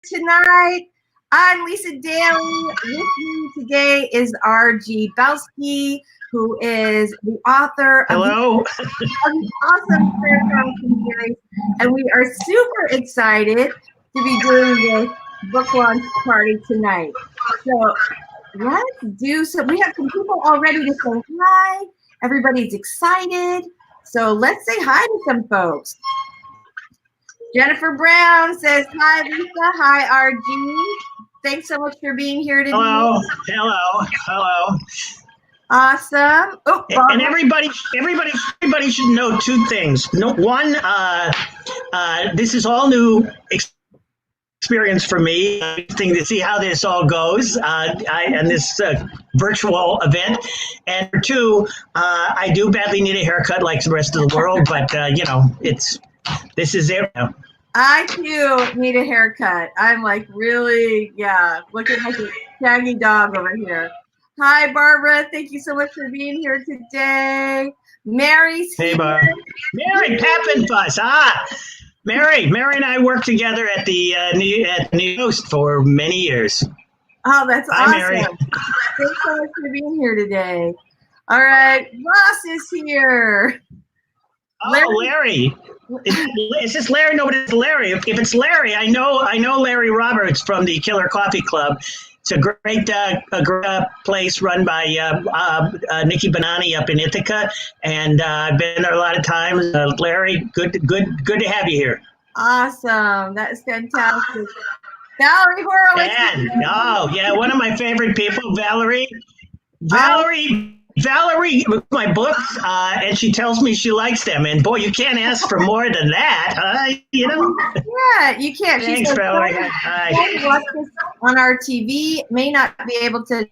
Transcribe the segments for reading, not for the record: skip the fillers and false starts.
tonight. I'm Lisa Daly. With me today is R.G. Belsky, who is the author of the awesome Clare Carlson series. And we are super excited to be doing this book launch party tonight. So let's do some. We have some people already to say hi. Everybody's excited. So let's say hi to some folks. Jennifer Brown says, hi, Lisa. Hi, RG. Thanks so much for being here today. Hello. Awesome. Oh, and everybody should know two things. One, this is all new experience for me. Thing to see how this all goes, and this virtual event. And two, I do badly need a haircut like the rest of the world, but this is it. I too need a haircut. I'm like really, looking like a shaggy dog over here. Hi, Barbara. Thank you so much for being here today. Mary's here. Hey, Barbara. Mary Pappenfuss. Mary and I worked together at the New Coast for many years. Oh, that's Hi, awesome. Mary. Thanks so much for being here today. All right, Ross is here. Oh, Larry. Is this Larry? No, but it's Larry. If it's Larry, I know Larry Roberts from the Killer Coffee Club. It's a great place run by Nikki Bonanni up in Ithaca, and I've been there a lot of times. Larry, good to have you here. Awesome, that is fantastic. Valerie Horowitz. One of my favorite people, Valerie with my books, and she tells me she likes them. And boy, you can't ask for more than that, Yeah, you can't. Thanks, Valerie. Hi. Watch this on our TV. May not be able to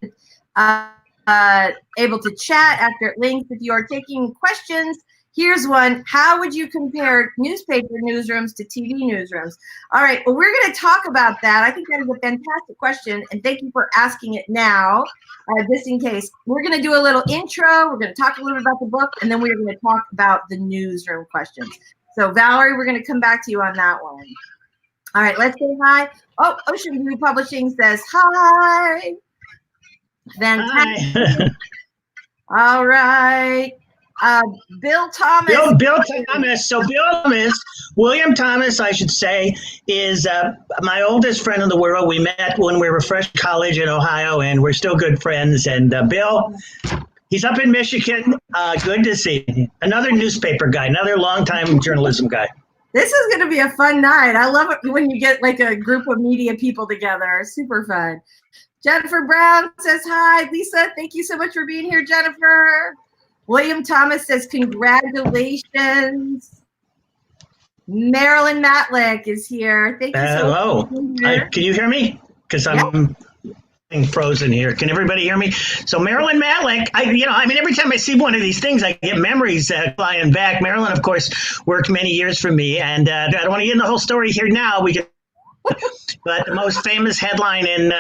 chat after it links. If you are taking questions, here's one. How would you compare newspaper newsrooms to TV newsrooms? All right, well, we're going to talk about that. I think that is a fantastic question, and thank you for asking it now, just in case. We're going to do a little intro. We're going to talk a little bit about the book, and then we're going to talk about the newsroom questions. So, Valerie, we're going to come back to you on that one. All right, let's say hi. Oh, Ocean View Publishing says hi. Fantastic. Hi. All right. Bill Thomas. Bill Thomas. So William Thomas, I should say, is my oldest friend in the world. We met when we were fresh in college in Ohio, and we're still good friends. And Bill, he's up in Michigan. Good to see you. Another newspaper guy, another longtime journalism guy. This is going to be a fun night. I love it when you get like a group of media people together. Super fun. Jennifer Brown says hi. Lisa, thank you so much for being here, Jennifer. William Thomas says, congratulations. Marilyn Matlick is here. Thank you so much. Hello. Can you hear me? Because I'm frozen here. Can everybody hear me? So Marilyn Matlick, every time I see one of these things, I get memories flying back. Marilyn, of course, worked many years for me. And I don't want to get in the whole story here now. But the most famous headline in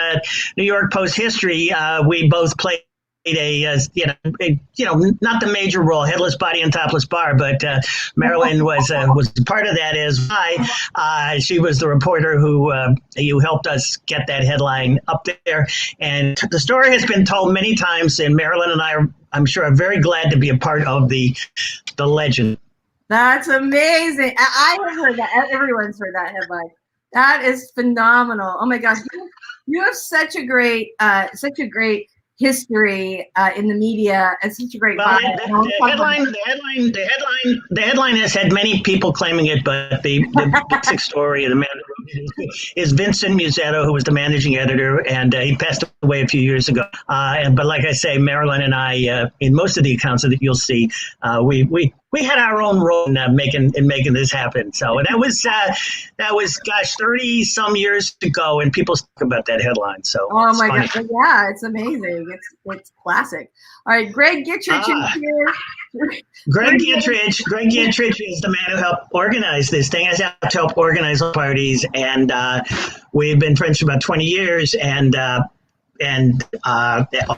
New York Post history, we both played not the major role, headless body and topless bar, but Marilyn was part of that as why she was the reporter who you helped us get that headline up there. And the story has been told many times, and Marilyn and I I'm sure are very glad to be a part of the legend. That's amazing. I have heard that. Everyone's heard that headline. That is phenomenal. Oh my gosh, you have such a great history in the media and such a great the headline has had many people claiming it, but the basic story of the man who wrote it is Vincent Mussetto, who was the managing editor, and he passed away a few years ago. But like I say, Marilyn and I, in most of the accounts that you'll see, we had our own role in making this happen. So that was 30 some years ago, and people talk about that headline. So oh my gosh, yeah, it's amazing. It's classic. All right, Greg Gittridge is here. Greg Gittridge is the man who helped organize this thing. I helped organize parties, and we've been friends for about 20 years. And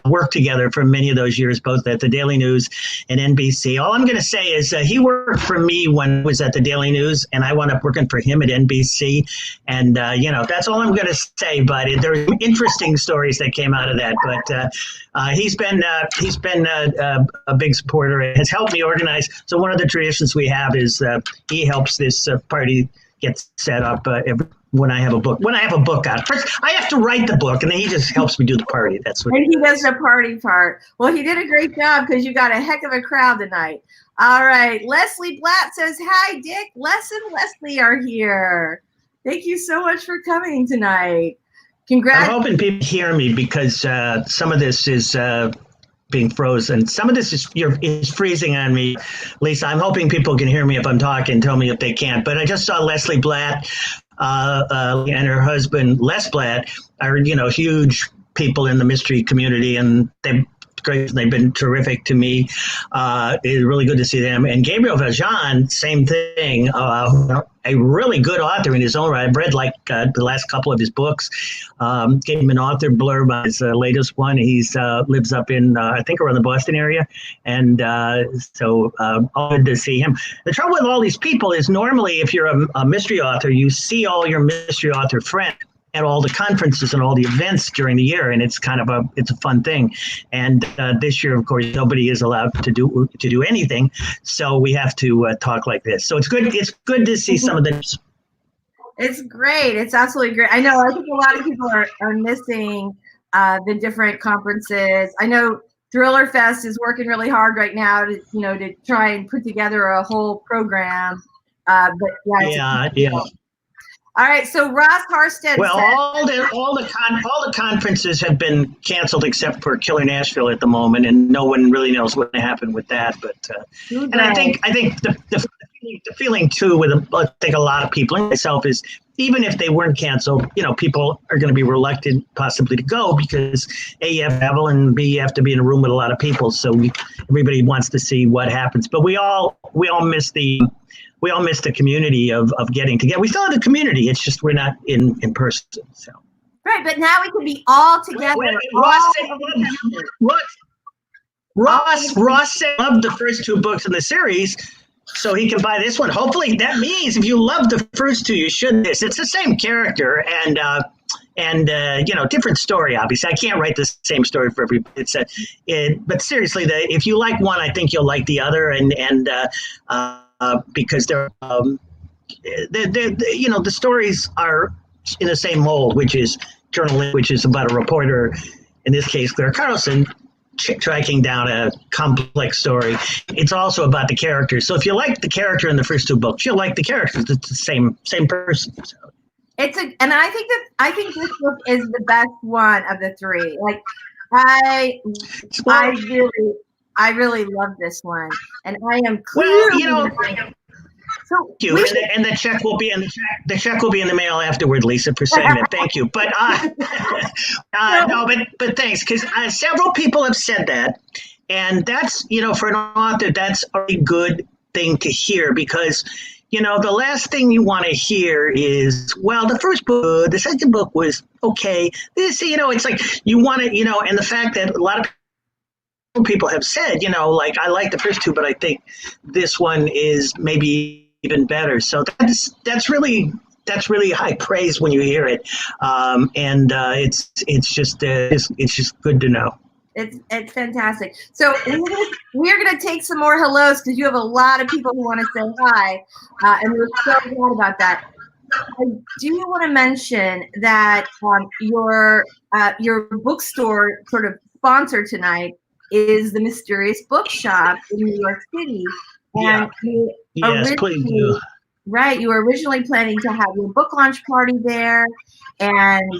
worked together for many of those years, both at the Daily News and NBC. All I'm going to say is he worked for me when I was at the Daily News, and I wound up working for him at NBC. And, that's all I'm going to say. But there are interesting stories that came out of that. But he's been a big supporter and has helped me organize. So one of the traditions we have is he helps this party get set up when I have a book out. First, I have to write the book, and then he just helps me do the party. That's what. And he does the party part. Well, he did a great job because you got a heck of a crowd tonight. All right, Leslie Blatt says, "Hi, Dick. Les and Leslie are here. Thank you so much for coming tonight. Congrats." I'm hoping people hear me because some of this is being frozen. Some of this is freezing on me, Lisa. I'm hoping people can hear me if I'm talking. Tell me if they can't. But I just saw Leslie Blatt. And her husband, Les Blatt, are, huge people in the mystery community, and they've been terrific to me. It's really good to see them. And Gabriel Valjean, same thing, a really good author in his own right. I've read the last couple of his books. Gave him an author blurb on his latest one. He's lives up in, I think, around the Boston area. And so all good to see him. The trouble with all these people is normally if you're a mystery author, you see all your mystery author friends at all the conferences and all the events during the year, and it's kind of it's a fun thing. And this year, of course, nobody is allowed to do anything, so we have to talk like this. So it's good. It's good to see some of the. It's great. It's absolutely great. I know. I think a lot of people are missing the different conferences. I know Thriller Fest is working really hard right now to try and put together a whole program. But yeah. All right, so Ross Haarstad. Well, all the conferences have been canceled except for Killer Nashville at the moment, and no one really knows what happened with that. But and I think the feeling too with I think a lot of people, and myself, is even if they weren't canceled, people are going to be reluctant possibly to go because A, you have to travel, and B, you have to be in a room with a lot of people. So everybody wants to see what happens, but we all miss the. We all miss the community of getting together. We still have the community. It's just we're not in person. So right, but now we can be all together. Ross said loved the first two books in the series, so he can buy this one. Hopefully, that means if you love the first two, you should this. It's the same character and different story. Obviously, I can't write the same story for everybody. But seriously, if you like one, I think you'll like the other, because they're the stories are in the same mold, which is journalism, which is about a reporter, in this case Clare Carlson, tracking down a complex story. It's also about the characters. So if you like the character in the first two books, you'll like the characters. It's the same person. So. And I think this book is the best one of the three. Like I really love this one, and I am clearly. So and the check will be in the check will be in the mail afterward, Lisa, for saying that. Thank you, but but thanks, because several people have said that, and that's for an author, that's a good thing to hear, because the last thing you want to hear is, well, the first book, the second book was okay. This, it's like you want to, and the fact that a lot of people have said, I like the first two, but I think this one is maybe even better. So that's really high praise when you hear it, and it's just good to know. It's fantastic. So we're gonna take some more hellos because you have a lot of people who want to say hi, and we're so glad about that. I do want to mention that your bookstore sort of sponsor tonight is the Mysterious Bookshop in New York City. And yes, please do. Right, you were originally planning to have your book launch party there, and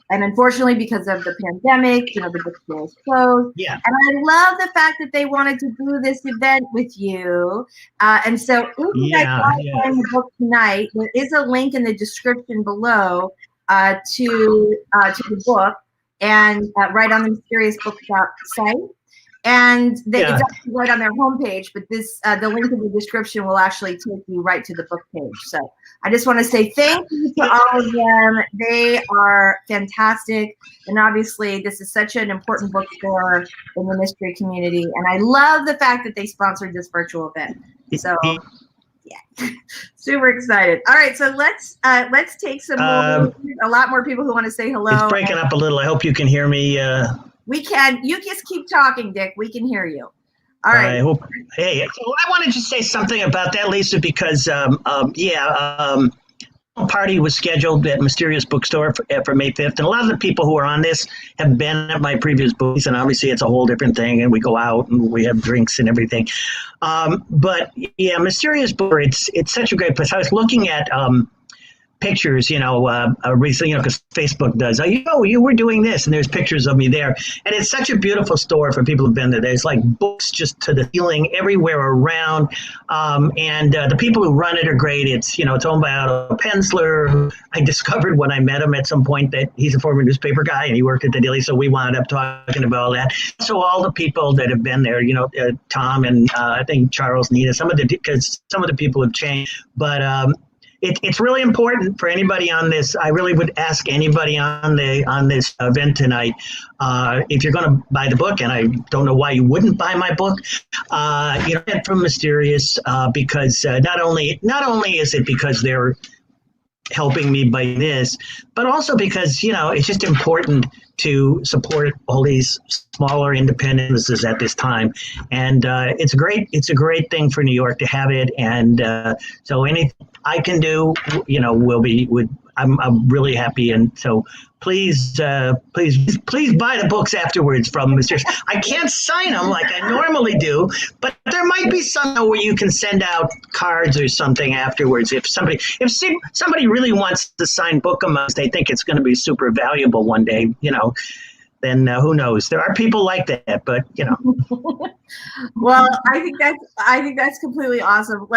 unfortunately, because of the pandemic, the bookstore is closed. Yeah. And I love the fact that they wanted to do this event with you. And so if you guys want to find the book tonight, there is a link in the description below to the book, and right on the Mysterious Bookshop site. And it's actually right on their homepage, but this the link in the description will actually take you right to the book page. So I just want to say thank you to all of them. They are fantastic. And obviously, this is such an important bookstore in the mystery community. And I love the fact that they sponsored this virtual event. So yeah, super excited. All right, so let's take some more. A lot more people who want to say hello. It's breaking up a little. I hope you can hear me. We can. You just keep talking, Dick. We can hear you. All right. I hope. Hey, so I wanted to say something about that, Lisa, because a party was scheduled at Mysterious Bookstore for May 5th, and a lot of the people who are on this have been at my previous booths, and obviously it's a whole different thing, and we go out and we have drinks and everything. But yeah, Mysterious Bookstore, it's such a great place. I was looking at pictures, recently, because Facebook does. You were doing this, and there's pictures of me there, and it's such a beautiful store for people who've been there. There's like books just to the ceiling everywhere around, and the people who run it are great. It's owned by Otto Penzler, who I discovered when I met him at some point that he's a former newspaper guy, and he worked at the Daily, so we wound up talking about all that. So all the people that have been there, Tom and I think Charles, Nina, because some of the people have changed, but it's really important for anybody on this. I really would ask anybody on this event tonight, if you're going to buy the book, and I don't know why you wouldn't buy my book, get from Mysterious, because not only is it because they're helping me by this, but also because it's just important to support all these smaller independent businesses at this time, and it's a great thing for New York to have it, and so anything I can do, I'm really happy, and so please buy the books afterwards from Mysterious. I can't sign them like I normally do, but there might be some where you can send out cards or something afterwards. If somebody really wants to sign book amounts, they think it's going to be super valuable one day, then who knows? There are people like that, but Well, I think that's completely awesome.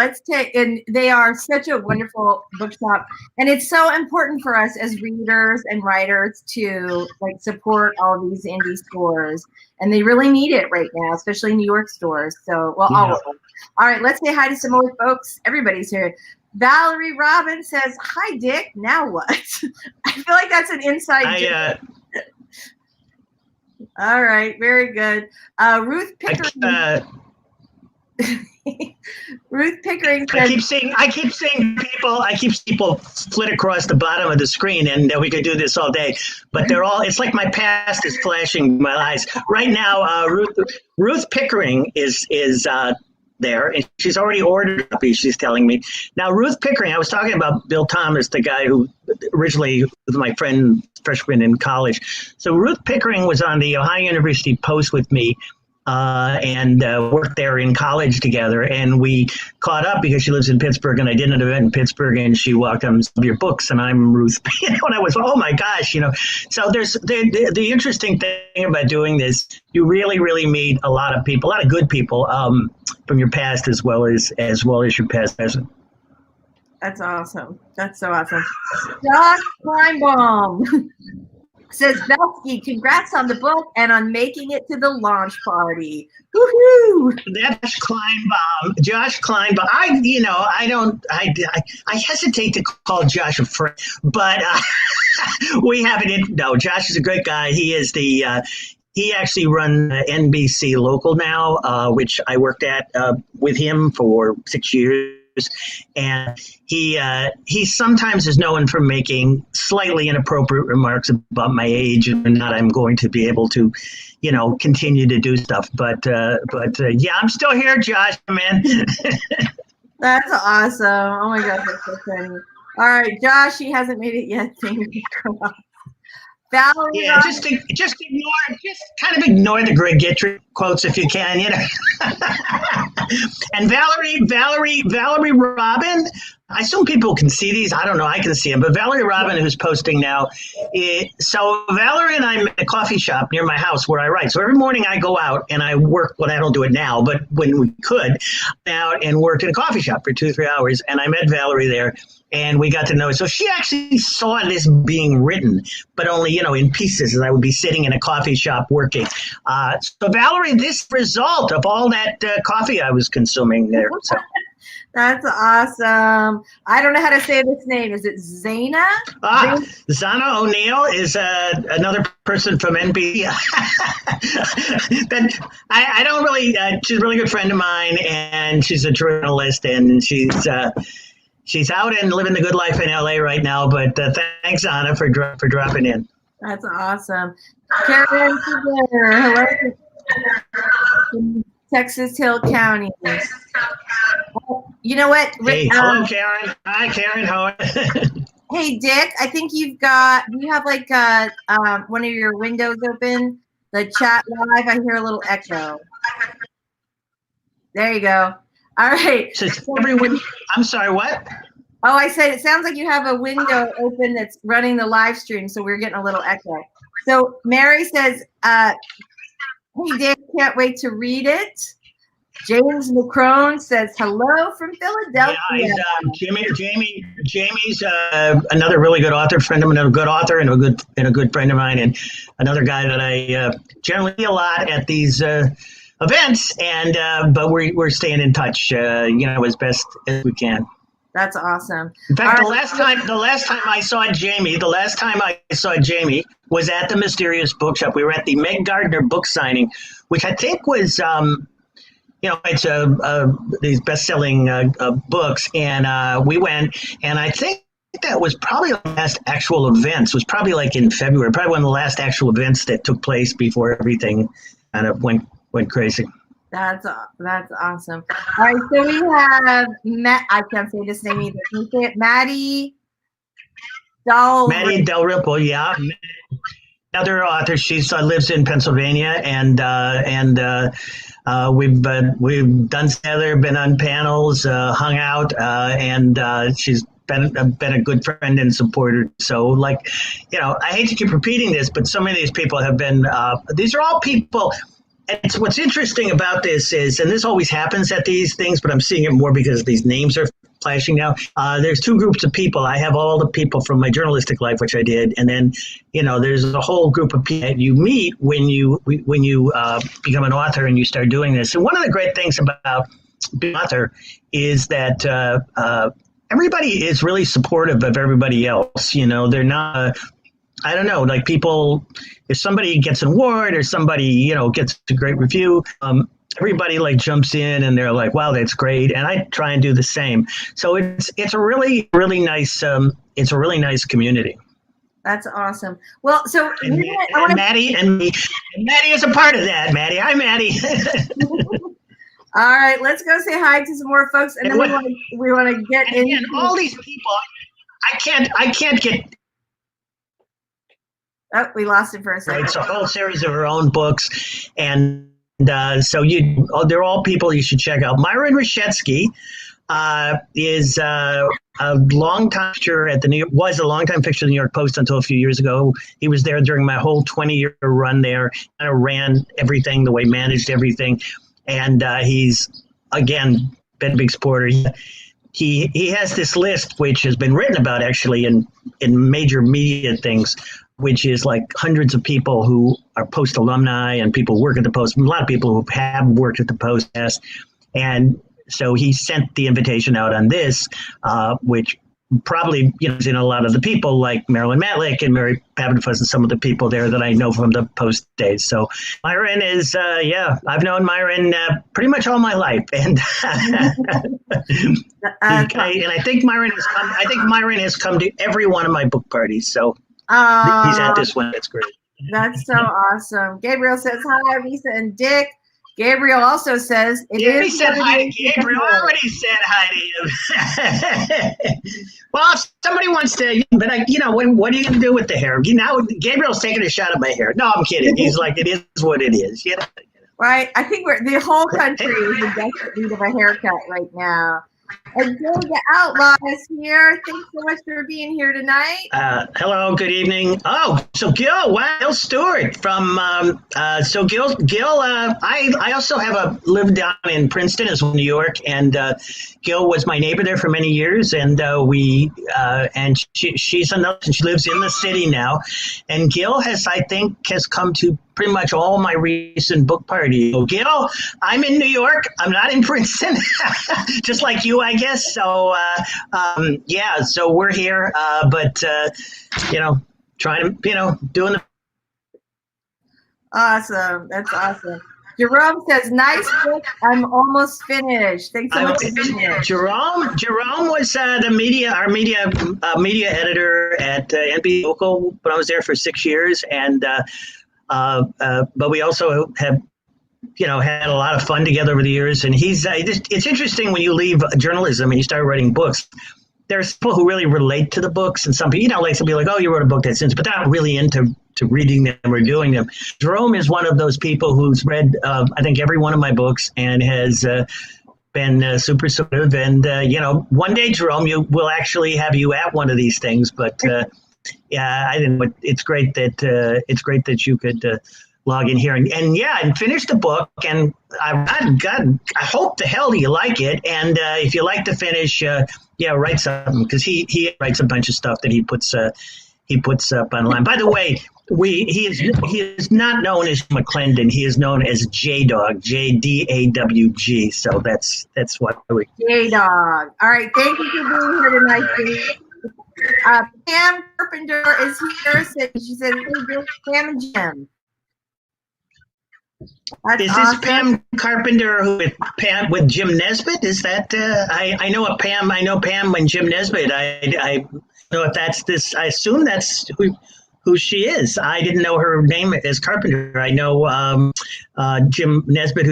And they are such a wonderful bookshop, and it's so important for us as readers and writers to support all these indie stores, and they really need it right now, especially New York stores. So, all of them. All right, let's say hi to some more folks. Everybody's here. Valerie Robin says, "Hi, Dick. Now what?" I feel like that's an inside joke. All right, very good. Ruth Pickering. Ruth Pickering says, I keep seeing people flit across the bottom of the screen, and we could do this all day. But it's like my past is flashing my eyes right now. Ruth Pickering is there, and she's already ordered a copy, she's telling me. Now, Ruth Pickering, I was talking about Bill Thomas, the guy who originally was my friend, freshman in college. So Ruth Pickering was on the Ohio University Post with me, and worked there in college together, and we caught up because she lives in Pittsburgh, and I did an event in Pittsburgh, and she welcomed some of your books, and I'm Ruth. And I was, oh my gosh, So there's the interesting thing about doing this. You really, really meet a lot of people, a lot of good people, from your past as well as your past present. That's awesome. That's so awesome. Josh Kleinbaum says, Belsky, congrats on the book and on making it to the launch party. Woohoo! That's Josh Kleinbaum. I hesitate to call Josh a friend, but we haven't. No, Josh is a great guy. He is he actually runs NBC Local now, which I worked at with him for 6 years. And he sometimes is known for making slightly inappropriate remarks about my age and not I'm going to be able to, continue to do stuff. But yeah, I'm still here, Josh, man. That's awesome. Oh my God, that's so funny. All right, Josh, he hasn't made it yet. Fingers crossed. Valerie, yeah, just kind of ignore the Greg Gittry quotes if you can, And Valerie Robin, I assume people can see these. I don't know. I can see them. But Valerie Robin, who's posting now, so Valerie and I met a coffee shop near my house where I write. So every morning I go out and I work. Well, I don't do it now, but when we could, out and worked in a coffee shop for 2-3 hours. And I met Valerie there. and we got to know. So she actually saw this being written, but only, in pieces, as I would be sitting in a coffee shop working. So Valerie, this result of all that coffee I was consuming there. So. That's awesome. I don't know how to say this name. Is it Zaina? Zana O'Neill is another person from NBC. I don't really. She's a really good friend of mine, and she's a journalist, and she's out and living the good life in LA right now. But thanks, Zana, for dropping in. That's awesome. Karen, hello. From Texas Hill County. You know what? Hey, hello, Karen. Hi, Karen. How are you? Hey, Dick. I think do you have like one of your windows open? The chat live. I hear a little echo. There you go. All right. So everyone. I'm sorry. What? Oh, I said it sounds like you have a window open that's running the live stream, so we're getting a little echo. So Mary says, "Hey, Dick, can't wait to read it." James McCrone says hello from Philadelphia. Yeah, Jamie's another really good author, friend of mine, a good author and a good friend of mine, and another guy that I generally see a lot at these events. And but we're staying in touch, as best as we can. That's awesome. In fact, the last time I saw Jamie was at the Mysterious Bookshop. We were at the Meg Gardner book signing, which I think was. It's these best-selling books, and we went, and I think that was probably the last actual events. It was probably like in February, probably one of the last actual events that took place before everything kind of went crazy. That's awesome. All right, so we have I can't say this name either. Can you say it? Matty Dalrymple, yeah. Another author. She lives in Pennsylvania, and we've done together, been on panels, hung out, and she's been a good friend and supporter. So, I hate to keep repeating this, but so many of these people have been. These are all people. And what's interesting about this is, and this always happens at these things, but I'm seeing it more because these names are flashing now. There's two groups of people. I have all the people from my journalistic life, which I did, and then there's a whole group of people that you meet when you become an author and you start doing this. And one of the great things about being an author is that everybody is really supportive of everybody else. They're not. I don't know, like people. If somebody gets an award or somebody gets a great review. Everybody jumps in and they're like, wow, that's great. And I try and do the same. So it's a really, really nice, it's a really nice community. That's awesome. Well, so Matty is a part of that. Matty. Hi, Matty. All right, let's go say hi to some more folks. And then we want to get in. And all these people, I can't get. Oh, we lost it for a second. It's a whole series of her own books. And so they're all people you should check out. Myron Reshetsky is a longtime fixture at was a longtime fixture at the New York Post until a few years ago. He was there during my whole 20-year run there. Kind of ran everything, the way managed everything. And he's, again, been a big supporter. He has this list, which has been written about actually in major media things, which is like hundreds of people who are Post alumni and people who work at the Post. A lot of people who have worked at the Post. And so he sent the invitation out on this, which probably is in a lot of the people like Marilyn Matlick and Mary Papenfuss and some of the people there that I know from the Post days. So Myron is, I've known Myron pretty much all my life. And and I think Myron has come to every one of my book parties. So he's at this one. That's great. That's so awesome. Gabriel says hi, Lisa and Dick. Gabriel also says Gabriel said hi to Gabriel. I already said hi to him. Well, if somebody wants to, but what are you going to do with the hair? Gabriel's taking a shot at my hair. No, I'm kidding. He's like, it is what it is. Right. I think the whole country is in desperate need of a haircut right now. And Gil the Outlaw is here. Thanks so much for being here tonight. Hello, good evening. Oh, so Gil, wow, Gil Stewart from, Gil, I also lived down in Princeton as well, New York, and Gil was my neighbor there for many years, and she's another, she lives in the city now, and Gil has come to pretty much all my recent book parties. So Gil, I'm in New York. I'm not in Princeton, just like you, I guess. So, so we're here, trying to, doing the. Awesome. That's awesome. Jerome says, nice book. I'm almost finished. Thanks so much for being here. Jerome was our media editor at NBC Local, but I was there for 6 years, and but we also have, had a lot of fun together over the years. And it's interesting when you leave journalism and you start writing books. There's people who really relate to the books, and some people, some people are like, oh, you wrote a book that's but they're not really into reading them or doing them. Jerome is one of those people who's read, I think, every one of my books and has been super supportive. And, one day, Jerome, we'll actually have you at one of these things. But it's great that you could log in here and finish the book. And I hope the hell you like it. And if you like to finish, write something, because he writes a bunch of stuff that he puts up online. By the way, he is not known as McClendon. He is known as J-Dog, Jdawg. So that's what we. J-Dog. All right, thank you for being here tonight, Steve. Pam Carpenter is here. She said, "Hey, Pam and Jim." That's is awesome. This Pam Carpenter with Jim Nesbitt? Is that I know a Pam? I know Pam and Jim Nesbitt. I know if that's this. I assume that's who she is. I didn't know her name as Carpenter. I know Jim Nesbitt,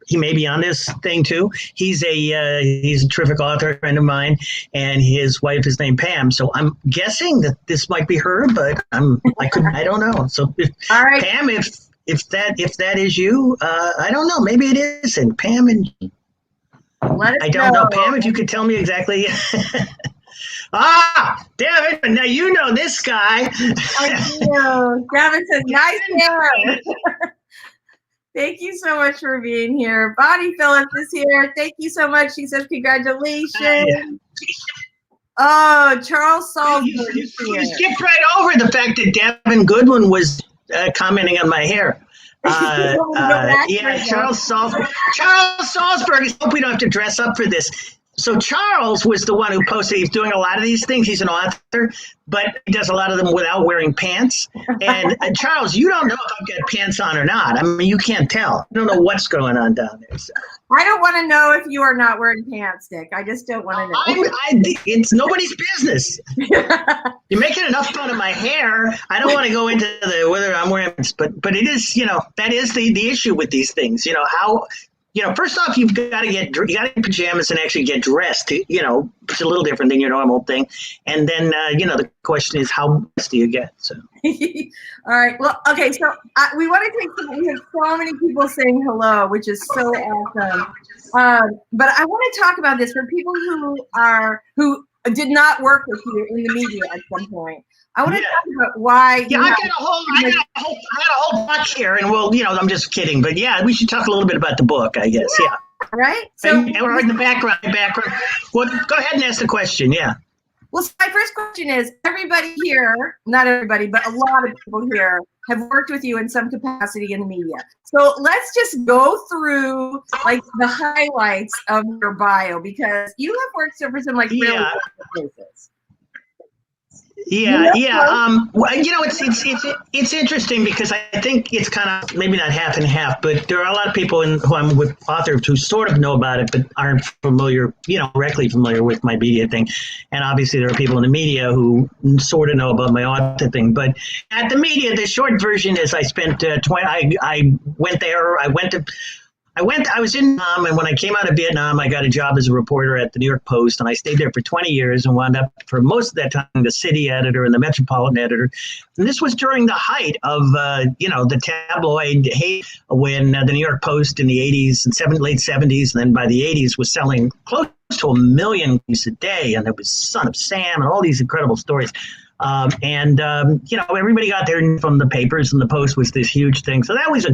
he may be on this thing too. He's a terrific author, friend of mine, and his wife is named Pam. So I'm guessing that this might be her, but I don't know. So all right, Pam, if that is you, I don't know. Maybe it isn't. Pam and I don't know. Pam, if you could tell me exactly. Damn it! Now you know this guy. I do. Gavin says, nice hair. Thank you so much for being here. Bonnie Phillips is here. Thank you so much. She says, congratulations. Oh, Charles Salzberg is here. You skipped right over the fact that Devin Goodwin was commenting on my hair. Charles Salzberg. I hope we don't have to dress up for this. So Charles was the one who posted. He's doing a lot of these things. He's an author, but he does a lot of them without wearing pants. And Charles, you don't know if I've got pants on or not. I mean, you can't tell. You don't know what's going on down there. So. I don't want to know if you are not wearing pants, Dick. I just don't want to know. It's nobody's business. You're making enough fun of my hair. I don't want to go into whether I'm wearing pants, but it is, that is the issue with these things. How. First off, you got to get pajamas and actually get dressed. It's a little different than your normal thing. And then, the question is, how dressed do you get? So. All right. Well, okay. So we want to we have so many people saying hello, which is so awesome. But I want to talk about this for people who did not work with you in the media at some point. I want to talk about why. Yeah, I had a whole book here, and I'm just kidding, but we should talk a little bit about the book, I guess. Yeah. Right. So and we're in the background. Well, go ahead and ask the question. Yeah. Well, so my first question is: everybody here, not everybody, but a lot of people here have worked with you in some capacity in the media. So let's just go through the highlights of your bio, because you have worked for some really places. Yeah. It's interesting because I think it's kind of maybe not half and half, but there are a lot of people who I'm with authors who sort of know about it, but aren't familiar, directly familiar with my media thing. And obviously there are people in the media who sort of know about my author thing. But at the media, the short version is I spent I went there. I was in Vietnam, and when I came out of Vietnam, I got a job as a reporter at the New York Post, and I stayed there for 20 years and wound up for most of that time the city editor and the Metropolitan Editor. And this was during the height of, the tabloid hate when the New York Post in the 80s and late 70s, and then by the 80s was selling close to 1 million a day, and there was Son of Sam and all these incredible stories. Everybody got there from the papers, and the Post was this huge thing. So that was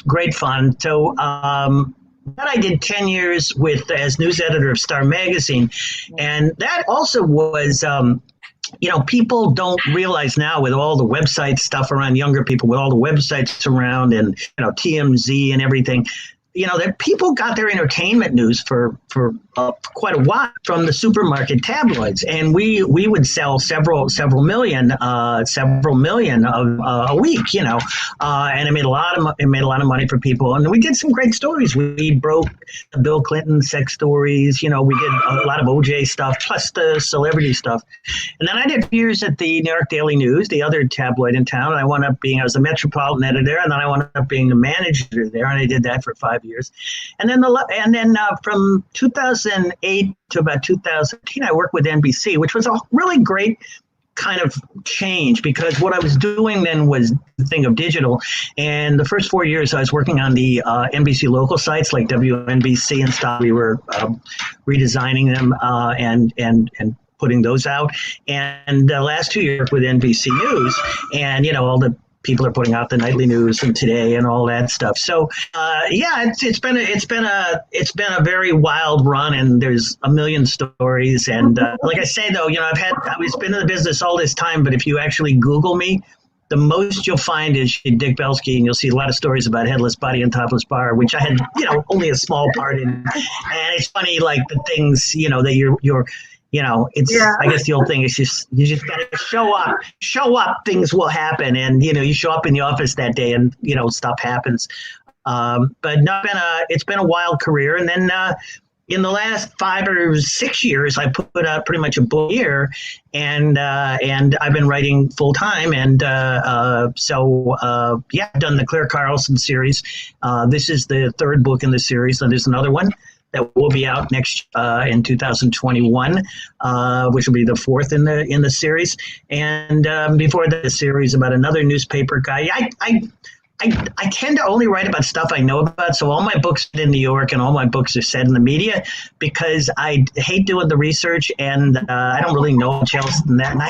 great fun. So that I did 10 years as news editor of Star Magazine, and that also was. People don't realize now with all the website stuff around younger people, with all the websites around and, TMZ and everything, that people got their entertainment news for quite a while from the supermarket tabloids, and we would sell several million a week, and it made a lot of money for people, and we did some great stories. We broke the Bill Clinton sex stories, we did a lot of OJ stuff plus the celebrity stuff, and then I did years at the New York Daily News, the other tabloid in town, and I was the Metropolitan Editor, and then I wound up being the Managing Editor there, and I did that for 5 years. And then from 2008 to about 2010, I worked with NBC, which was a really great kind of change because what I was doing then was the thing of digital. And the first 4 years I was working on the NBC local sites like WNBC and stuff. We were redesigning them and putting those out. And the last 2 years with NBC News, and all the people are putting out the nightly news and Today and all that stuff. So it's been a very wild run, and there's a million stories. And like I say though, I've been in the business all this time, but if you actually Google me, the most you'll find is Dick Belsky, and you'll see a lot of stories about Headless Body and Topless Bar, which I had only a small part in. And it's funny, like the things that you're I guess the old thing is you just got to show up, things will happen. And, you show up in the office that day and, stuff happens. But no, it's been a wild career. And then in the last 5 or 6 years, I put out pretty much a book a year, and I've been writing full time. And I've done the Clare Carlson series. This is the third book in the series. And there's another one that will be out next in 2021, which will be the fourth in the series. And before the series about another newspaper guy, I tend to only write about stuff I know about. So all my books are in New York, and all my books are set in the media because I hate doing the research, and I don't really know much else than that. And I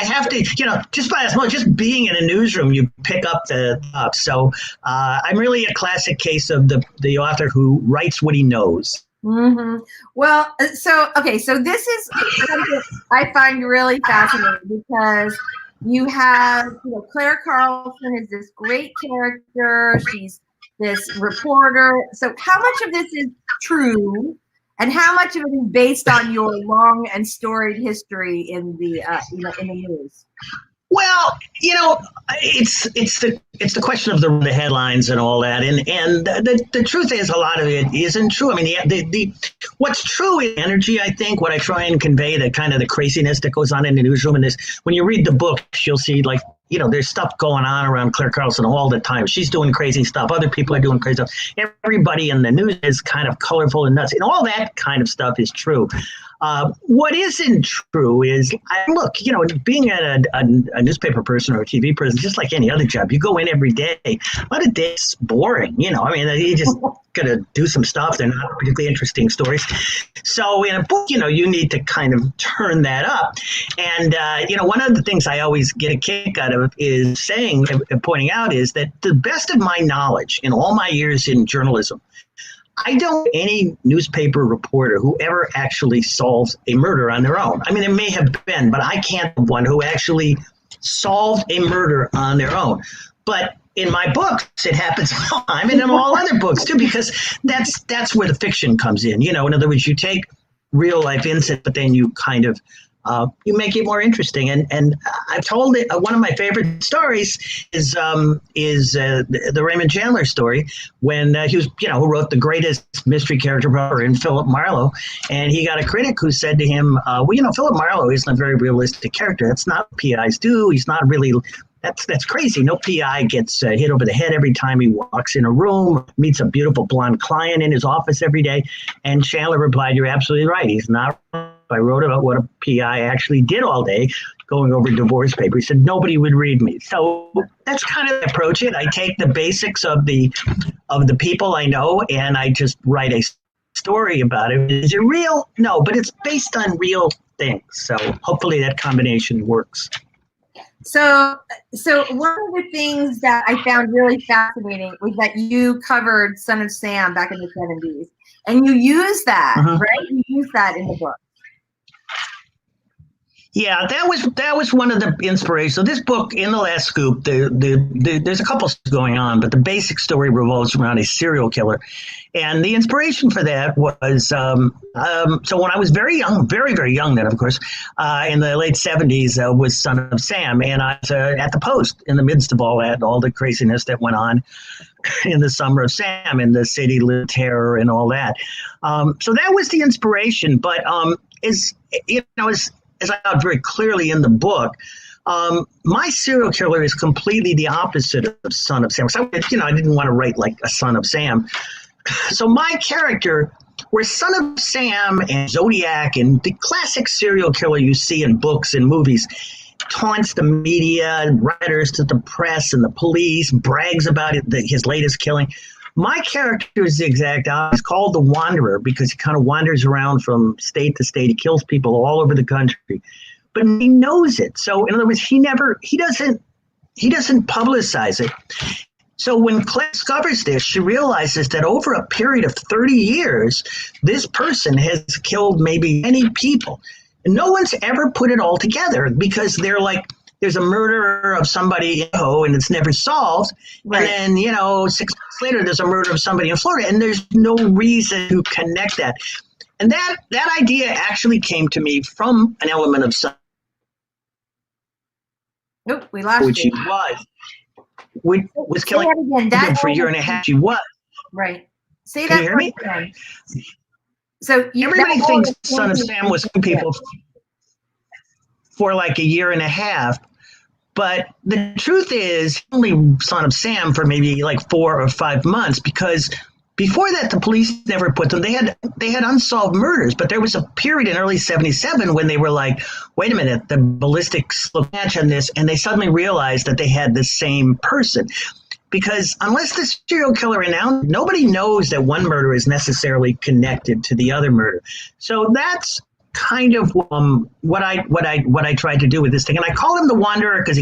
have to, just being in a newsroom, you pick up the up. So I'm really a classic case of the author who writes what he knows. Mm-hmm. Well, so this is something I find really fascinating because you have, Clare Carlson is this great character. She's this reporter. So how much of this is true? And how much of it is based on your long and storied history in the in the news? Well, it's the question of the headlines and all that, and the truth is a lot of it isn't true. I mean, the what's true is energy. I think what I try and convey, the kind of the craziness that goes on in the newsroom, and this when you read the books, you'll see like. There's stuff going on around Clare Carlson all the time. She's doing crazy stuff. Other people are doing crazy stuff. Everybody in the news is kind of colorful and nuts. And all that kind of stuff is true. What isn't true is, being a newspaper person or a TV person, just like any other job, you go in every day. A lot of days boring. You just got to do some stuff. They're not particularly interesting stories. So in a book, you need to kind of turn that up. And, one of the things I always get a kick out of is saying and pointing out is that the best of my knowledge in all my years in journalism, I don't know any newspaper reporter who ever actually solves a murder on their own. I mean, there may have been, but I can't have one who actually solved a murder on their own. But in my books, it happens all the time, and in all other books too, because that's where the fiction comes in. In other words, you take real life incident, but then you kind of you make it more interesting. And I've told it. One of my favorite stories is the Raymond Chandler story when he was, who wrote the greatest mystery character ever in Philip Marlowe. And he got a critic who said to him, Philip Marlowe isn't a very realistic character. That's not what PIs do. He's not really. That's crazy. No PI gets hit over the head every time he walks in a room, meets a beautiful blonde client in his office every day. And Chandler replied, "You're absolutely right. He's not. I wrote about what a PI actually did all day, going over divorce papers. He said nobody would read me." So that's kind of the approach. I take the basics of the people I know, and I just write a story about it. Is it real? No, but it's based on real things. So hopefully that combination works. So one of the things that I found really fascinating was that you covered Son of Sam back in the 70s, and you used that, right? You used that in the book. Yeah, that was one of the inspirations. So this book, In the Last Scoop, there's a couple going on, but the basic story revolves around a serial killer. And the inspiration for that was, so when I was very young, very, very young then, of course, in the late 70s, was Son of Sam. And I was at the Post in the midst of all the craziness that went on in the summer of Sam, in the city lit terror and all that. So that was the inspiration. But as I got very clearly in the book, my serial killer is completely the opposite of Son of Sam. So, I didn't want to write like a Son of Sam. So my character, where Son of Sam and Zodiac and the classic serial killer you see in books and movies, taunts the media, writers to the press and the police, brags about his latest killing. My character is the exact opposite. He's called the Wanderer because he kind of wanders around from state to state. He kills people all over the country, but he knows it. So in other words, he doesn't publicize it. So when Claire discovers this, she realizes that over a period of 30 years, this person has killed maybe many people. And no one's ever put it all together because they're like, there's a murder of somebody and it's never solved. Right. And then, 6 months later, there's a murder of somebody in Florida, and there's no reason to connect that. And that idea actually came to me from an element of some. Nope, we lost which you. Which was killing for a year and a half. She was. Right. Say Can that you hear me? again. So everybody thinks Son of Sam was killing people for like a year and a half. But the truth is, only Son of Sam for maybe like 4 or 5 months, because before that, the police never put them. They had unsolved murders, but there was a period in early '77 when they were like, wait a minute, the ballistics match on this, and they suddenly realized that they had the same person. Because unless the serial killer announced, nobody knows that one murder is necessarily connected to the other murder. So that's kind of what I tried to do with this thing. And I call him the Wanderer because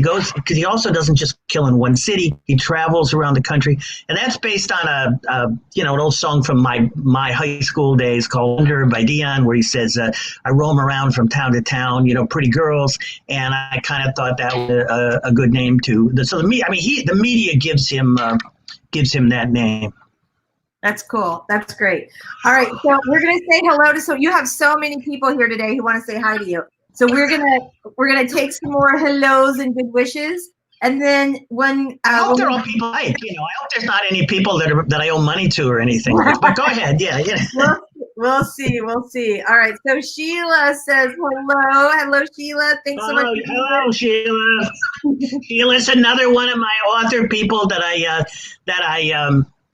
he also doesn't just kill in one city. He travels around the country, and that's based on an old song from my high school days called Wanderer by Dion, where he says, I roam around from town to town, pretty girls. And I kind of thought that was a good name too. So the media gives him that name. That's cool. That's great. All right. So we're going to say hello to, so you have so many people here today who want to say hi to you. So we're going to take some more hellos and good wishes. And then I hope they're all people I hope there's not any people that I owe money to or anything. But go ahead. Yeah. We'll see. We'll see. All right. So Sheila says hello. Hello, Sheila. Thanks so much. Hello, Sheila. Sheila's another one of my author people that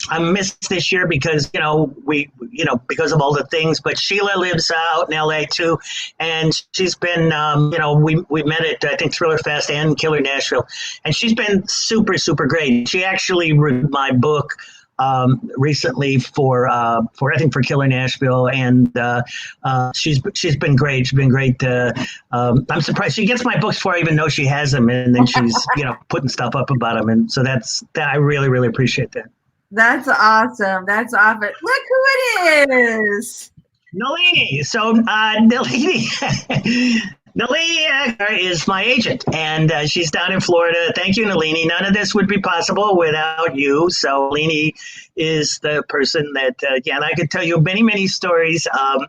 I missed this year because, because of all the things, but Sheila lives out in LA too. And she's been, we met at, I think, Thriller Fest and Killer Nashville. And she's been super, super great. She actually read my book recently for Killer Nashville. And she's been great. She's been great. I'm surprised she gets my books before I even know she has them. And then she's, putting stuff up about them. And so I really, really appreciate that. That's awesome. That's awesome. Look who it is. Nalini. So Nalini is my agent, and she's down in Florida. Thank you, Nalini. None of this would be possible without you. So Nalini is the person that, and I could tell you many, many stories, and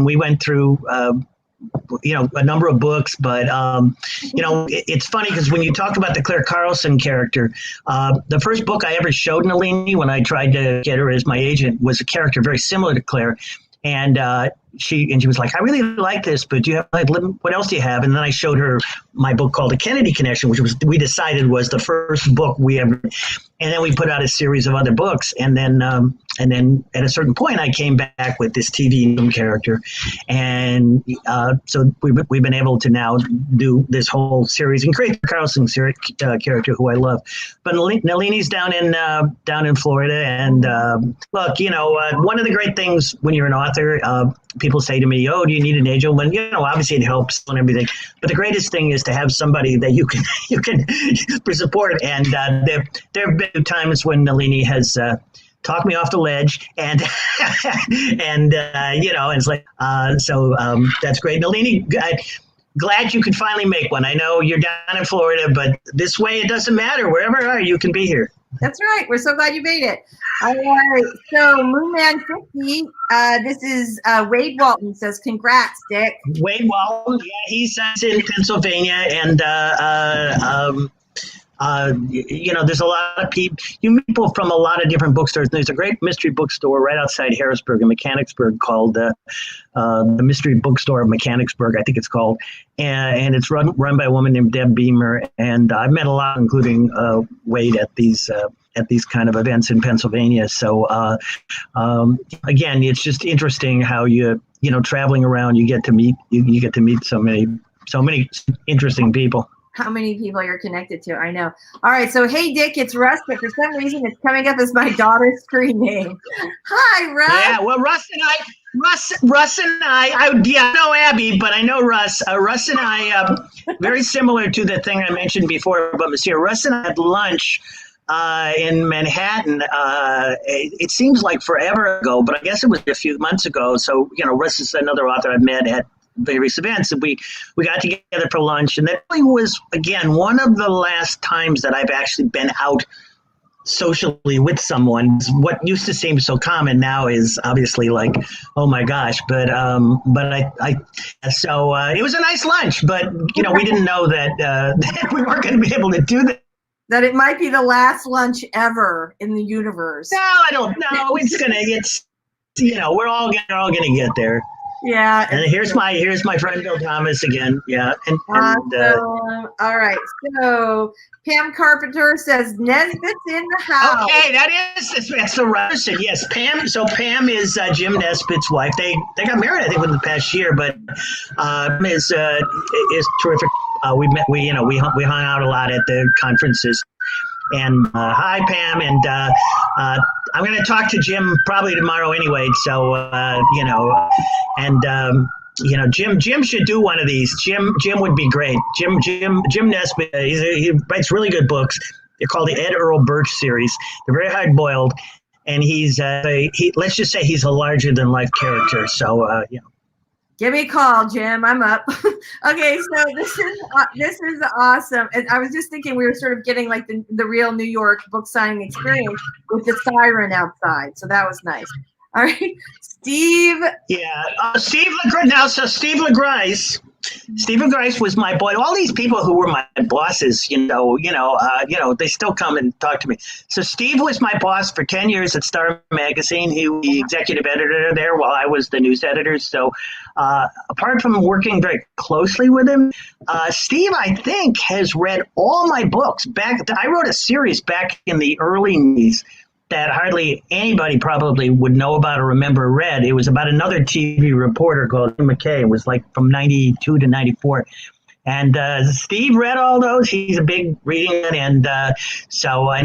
we went through a number of books, but it's funny because when you talk about the Clare Carlson character, the first book I ever showed Nalini when I tried to get her as my agent was a character very similar to Claire. And she was like, I really like this, but do you have what else do you have? And then I showed her my book called The Kennedy Connection, which we decided was the first book we ever. And then we put out a series of other books, and then at a certain point, I came back with this TV character, and so we've been able to now do this whole series and create the Carlson character, who I love. But Nalini's down in Florida, and look, one of the great things when you're an author, people say to me, "Oh, do you need an agent?" When obviously it helps and everything, but the greatest thing is to have somebody that you can support. And there have been times when Nalini has talked me off the ledge, and and it's like so that's great, Nalini. Glad you could finally make one. I know you're down in Florida, but this way it doesn't matter. Wherever you are, you can be here. That's right. We're so glad you made it. All right. So Moonman 50, this is Wade Walton says, congrats, Dick. Wade Walton, yeah, he's in Pennsylvania, and there's a lot of people from a lot of different bookstores. There's a great mystery bookstore right outside Harrisburg in Mechanicsburg called the Mystery Bookstore of Mechanicsburg, I think it's called, and it's run by a woman named Deb Beamer. And I've met a lot, including Wade, at these kind of events in Pennsylvania. So again, it's just interesting how traveling around, you get to meet so many interesting people. How many people you're connected to? I know. All right. So, hey, Dick, it's Russ, but for some reason it's coming up as my daughter's screen name. Hi, Russ. Yeah, well, Russ and I know Abby, but I know Russ. Russ and I, very similar to the thing I mentioned before about Monsieur. Russ and I had lunch in Manhattan. It seems like forever ago, but I guess it was a few months ago. So, Russ is another author I've met at various events, and we got together for lunch, and that was, again, one of the last times that I've actually been out socially with someone. What used to seem so common now is obviously like, oh my gosh, but so it was a nice lunch, but we didn't know that we weren't going to be able to do that. That it might be the last lunch ever in the universe. No, I don't know. We're all gonna get there. Yeah. And here's my friend Bill Thomas again. Yeah. And awesome. All right. So Pam Carpenter says Nesbitt's in the house. Okay, that's the Russian. Yes, Pam. So Pam is Jim Nesbitt's wife. They got married, I think, within the past year, but is terrific. We hung out a lot at the conferences. And hi, Pam, and I'm going to talk to Jim probably tomorrow anyway. So Jim should do one of these. Jim would be great. Jim Nesbitt. He writes really good books. They're called the Ed Earl Birch series. They're very hard boiled, and let's just say he's a larger than life character. So Give me a call, Jim. I'm up. Okay, so this is awesome. And I was just thinking we were sort of getting like the real New York book signing experience with the siren outside. So that was nice. All right, Steve. Yeah, Steve Legrice. Now, so Steve Legrice. Steve Legrice was my boy. All these people who were my bosses, they still come and talk to me. So Steve was my boss for 10 years at Star Magazine. He was the executive editor there while I was the news editor. So apart from working very closely with him, Steve, I think, has read all my books. I wrote a series back in the early 90s that hardly anybody probably would know about or remember read. It was about another TV reporter called Tim McKay. It was like from 92 to 94. And Steve read all those. He's a big reading man, and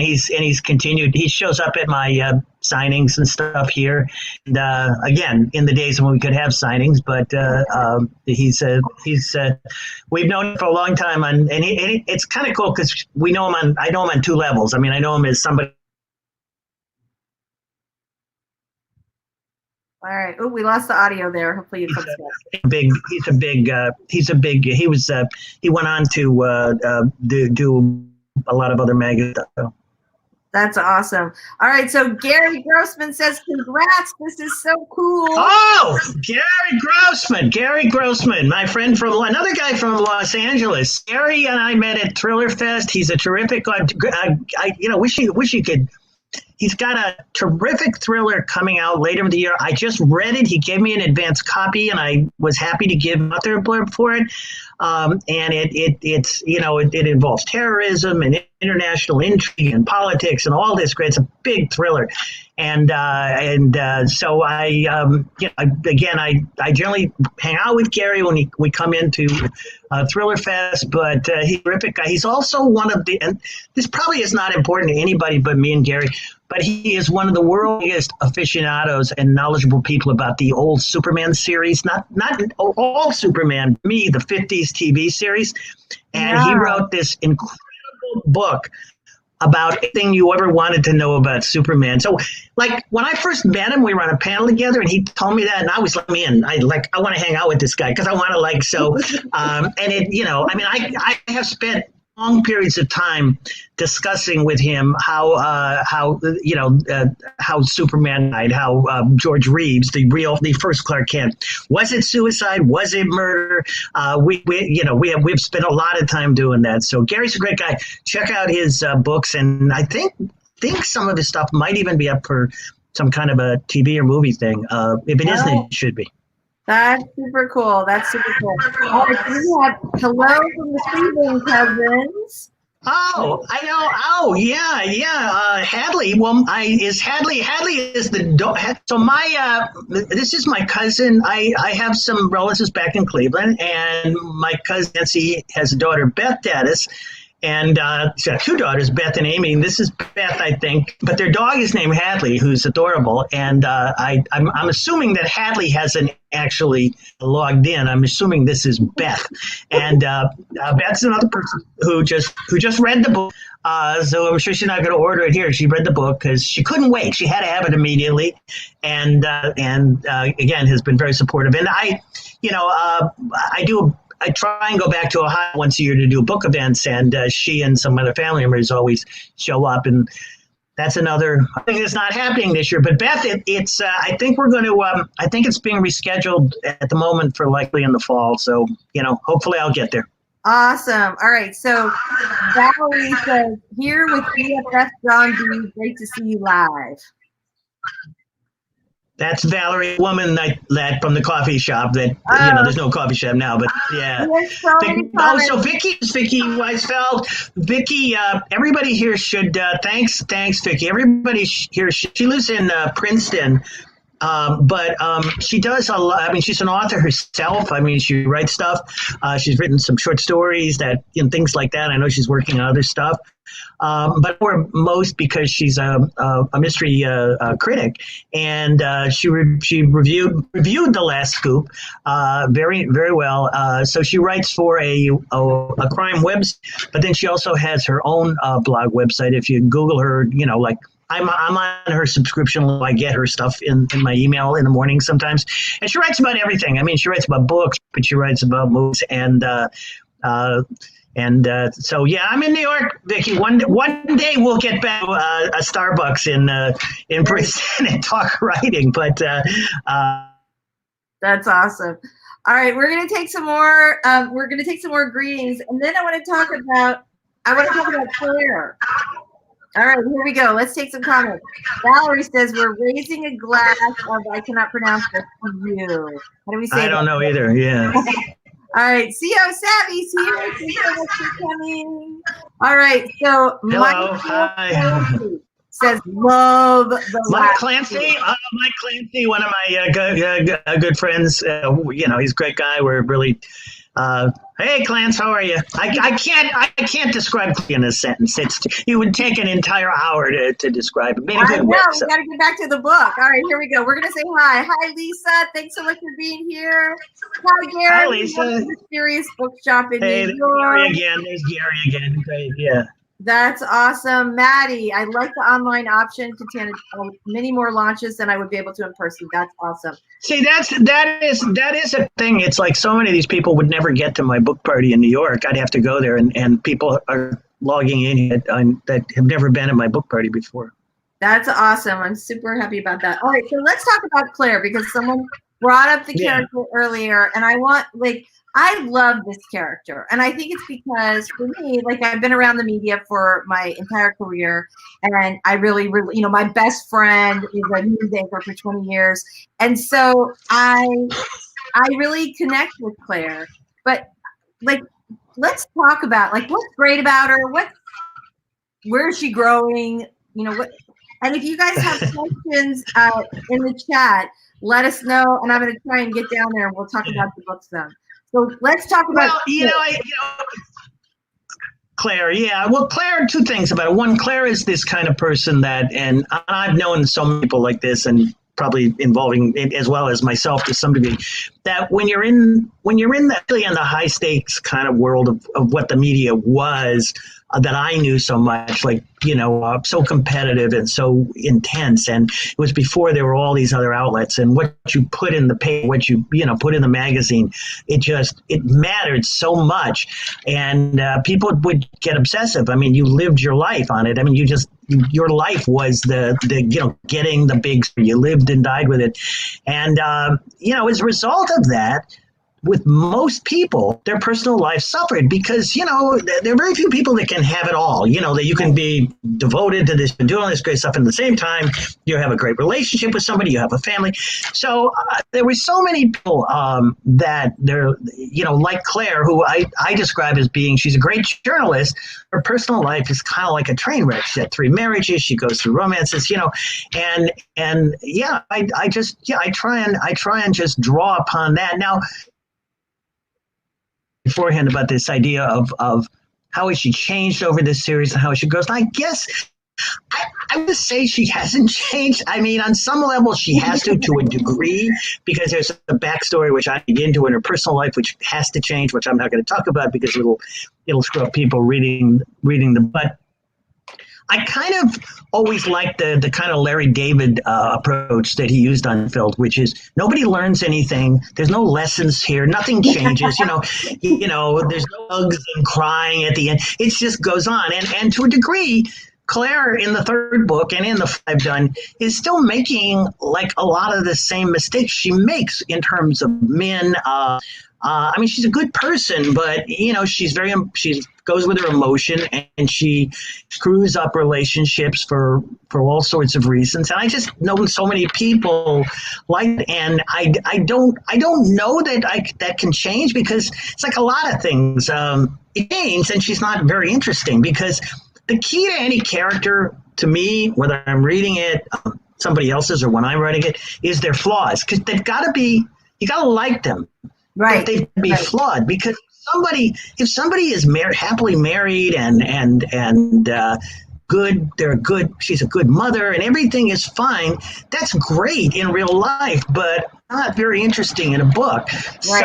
he's continued. He shows up at my signings and stuff here. And again, in the days when we could have signings, but we've known him for a long time, and it's kind of cool because I know him on two levels. I mean, I know him as somebody. All right. Oh, we lost the audio there. Hopefully you fixed that. He went on to do a lot of other magazines. That's awesome. All right. So Gary Grossman says, congrats. This is so cool. Oh, Gary Grossman, my friend another guy from Los Angeles. Gary and I met at Thriller Fest. He's a terrific, wish he could. he's got a terrific thriller coming out later in the year. I just read it. He gave me an advance copy, and I was happy to give author a blurb for it. And it involves terrorism and international intrigue and politics and all this. It's a big thriller. So I generally hang out with Gary when we come into Thriller Fest, but he's a terrific guy. He's also one of the, and this probably is not important to anybody but me and Gary, but he is one of the world's biggest aficionados and knowledgeable people about the old Superman series, not all Superman, the 50s TV series. And he wrote this incredible book about anything you ever wanted to know about Superman. So, like, when I first met him, we were on a panel together, and he told me that, and I was let me in. I want to hang out with this guy because I want to I have spent long periods of time discussing with him how Superman died, how George Reeves, the first Clark Kent, was it suicide? Was it murder? We've spent a lot of time doing that. So Gary's a great guy. Check out his books, and I think some of his stuff might even be up for some kind of a TV or movie thing. If it isn't, it should be. That's super cool. That's super cool. All right, so we have hello from the Cleveland cousins. Oh, I know. Oh, yeah. Hadley. Well, Hadley is the so my this is my cousin. I have some relatives back in Cleveland, and my cousin Nancy has a daughter, Beth Daddis. And she's got two daughters, Beth and Amy. And this is Beth, I think, but their dog is named Hadley, who's adorable. And I'm assuming that Hadley hasn't actually logged in. I'm assuming this is Beth. And Beth's another person who just read the book. So I'm sure she's not going to order it here. She read the book because she couldn't wait. She had to have it immediately. And again, has been very supportive. And I try and go back to Ohio once a year to do book events, and she and some other family members always show up, and that's another thing that's not happening this year. But Beth, it's I think we're going to I think it's being rescheduled at the moment for likely in the fall. So hopefully I'll get there. Awesome. All right. So Valerie says, here with EFF John D. Great to see you live. That's Valerie, woman that from the coffee shop that, there's no coffee shop now, but yeah. So Vicky Weisfeld, Vicky, everybody here should, thanks Vicky. Everybody here, she lives in Princeton, but she does a lot. I mean, she's an author herself. I mean, she writes stuff. She's written some short stories things like that. I know she's working on other stuff. But most because she's a mystery critic, and she reviewed The Last Scoop very, very well. So she writes for a crime website, but then she also has her own blog website. If you Google her, I'm on her subscription. I get her stuff in my email in the morning sometimes, and she writes about everything. I mean, she writes about books, but she writes about movies so yeah, I'm in New York, Vicky. One day we'll get back to a Starbucks in Princeton and talk writing. But that's awesome. All right, we're gonna take some more. We're gonna take some more greetings, and then I want to talk about Claire. All right, here we go. Let's take some comments. Valerie says we're raising a glass of I cannot pronounce this to you. How do we say? I don't know either. Yeah. All right, CO Savvy's here. Thank you so much for coming. All right, so hello, hi. Says love the Mike Clancy. Mike Clancy, one of my good friends. He's a great guy. We're really. Hey, Clance, how are you? I can't describe in a sentence. It would take an entire hour to describe it. We got to get back to the book. All right, here we go. We're gonna say hi. Hi, Lisa. Thanks so much for being here. Hi, Gary. Hi, Lisa. Mysterious Bookshop in New York. There's Gary again. Great, yeah. That's awesome, Matty. I like the online option. Contain many more launches than I would be able to in person. That's awesome. See, that is a thing. It's like so many of these people would never get to my book party in New York. I'd have to go there, and people are logging in that have never been at my book party before. That's awesome. I'm super happy about that. All right, so let's talk about Claire because someone brought up the character earlier, and I want I love this character, and I think it's because for me, like I've been around the media for my entire career, and I really, you know, my best friend is a news anchor for 20 years, and so I really connect with Claire. But like, let's talk about like what's great about her, where is she growing, you know, what. And if you guys have questions in the chat, let us know, and I'm going to try and get down there, and we'll talk about the books then. So let's talk about. Well, Claire, yeah. Well, Claire, two things about it. One, Claire is this kind of person that, and I've known so many people like this, and probably involving it as well as myself to some degree, that when you're in the high stakes kind of world of what the media was, that I knew so much, like, you know, so competitive and so intense. And it was before there were all these other outlets, and what you put in the paper, what you put in the magazine, it mattered so much. And people would get obsessive. I mean, you lived your life on it. I mean, your life was the getting the big, you lived and died with it. And, as a result of that, with most people, their personal life suffered because, there are very few people that can have it all, that you can be devoted to this and doing all this great stuff. And at the same time, you have a great relationship with somebody, you have a family. So there were so many people that they're, like Claire, who I describe as being, she's a great journalist. Her personal life is kind of like a train wreck. She had 3 marriages. She goes through romances, I try and just draw upon that. Now, beforehand about this idea of how has she changed over this series and how she goes. I guess I would say she hasn't changed. I mean, on some level, she has to a degree, because there's a backstory which I get into in her personal life, which has to change, which I'm not going to talk about because it'll screw up people reading the. But I kind of always liked the kind of Larry David approach that he used on Filled, which is nobody learns anything. There's no lessons here. Nothing changes. There's no hugs and crying at the end. It just goes on. And to a degree, Claire in the 3rd book and in the 5 done is still making like a lot of the same mistakes she makes in terms of men. I mean, she's a good person, but she goes with her emotion, and she screws up relationships for all sorts of reasons. And I just know so many people like, and I don't know that can change, because it's like a lot of things. It changes, and she's not very interesting, because the key to any character, to me, whether I'm reading it, somebody else's, or when I'm writing it, is their flaws, because you got to like them. Right. They be flawed, because if somebody is happily married and good, they're good. She's a good mother, and everything is fine. That's great in real life, but not very interesting in a book. Right.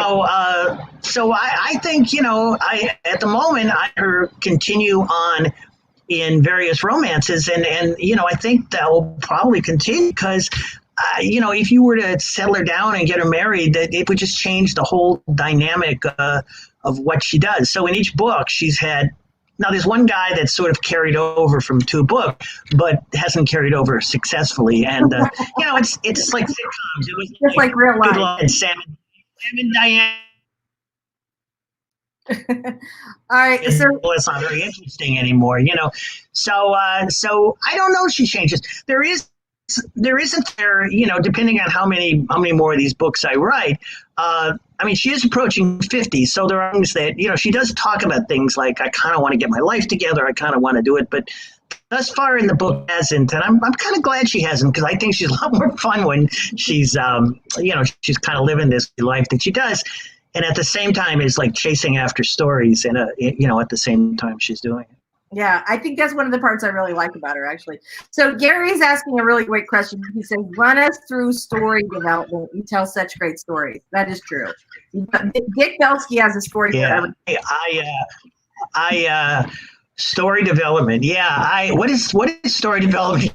So I think at the moment I continue on in various romances, and I think that will probably continue, because. If you were to settle her down and get her married, that it would just change the whole dynamic of what she does. So in each book, there's one guy that's sort of carried over from 2 books, but hasn't carried over successfully. And it's like sitcoms. It was just like real life. And Sam and Diane. All right, so it's not very interesting anymore. So I don't know if she changes. There isn't there, depending on how many more of these books I write. I mean, she is approaching 50, so there are things that, she does talk about things like, I kind of want to get my life together, I kind of want to do it, but thus far in the book hasn't, and I'm kind of glad she hasn't, because I think she's a lot more fun when she's, she's kind of living this life that she does, and at the same time is like chasing after stories, and at the same time she's doing it. Yeah, I think that's one of the parts I really like about her, actually. So Gary's asking a really great question. He says, run us through story development. You tell such great stories. That is true. Dick Belsky has a story for everyone. Story development. Yeah. What is story development?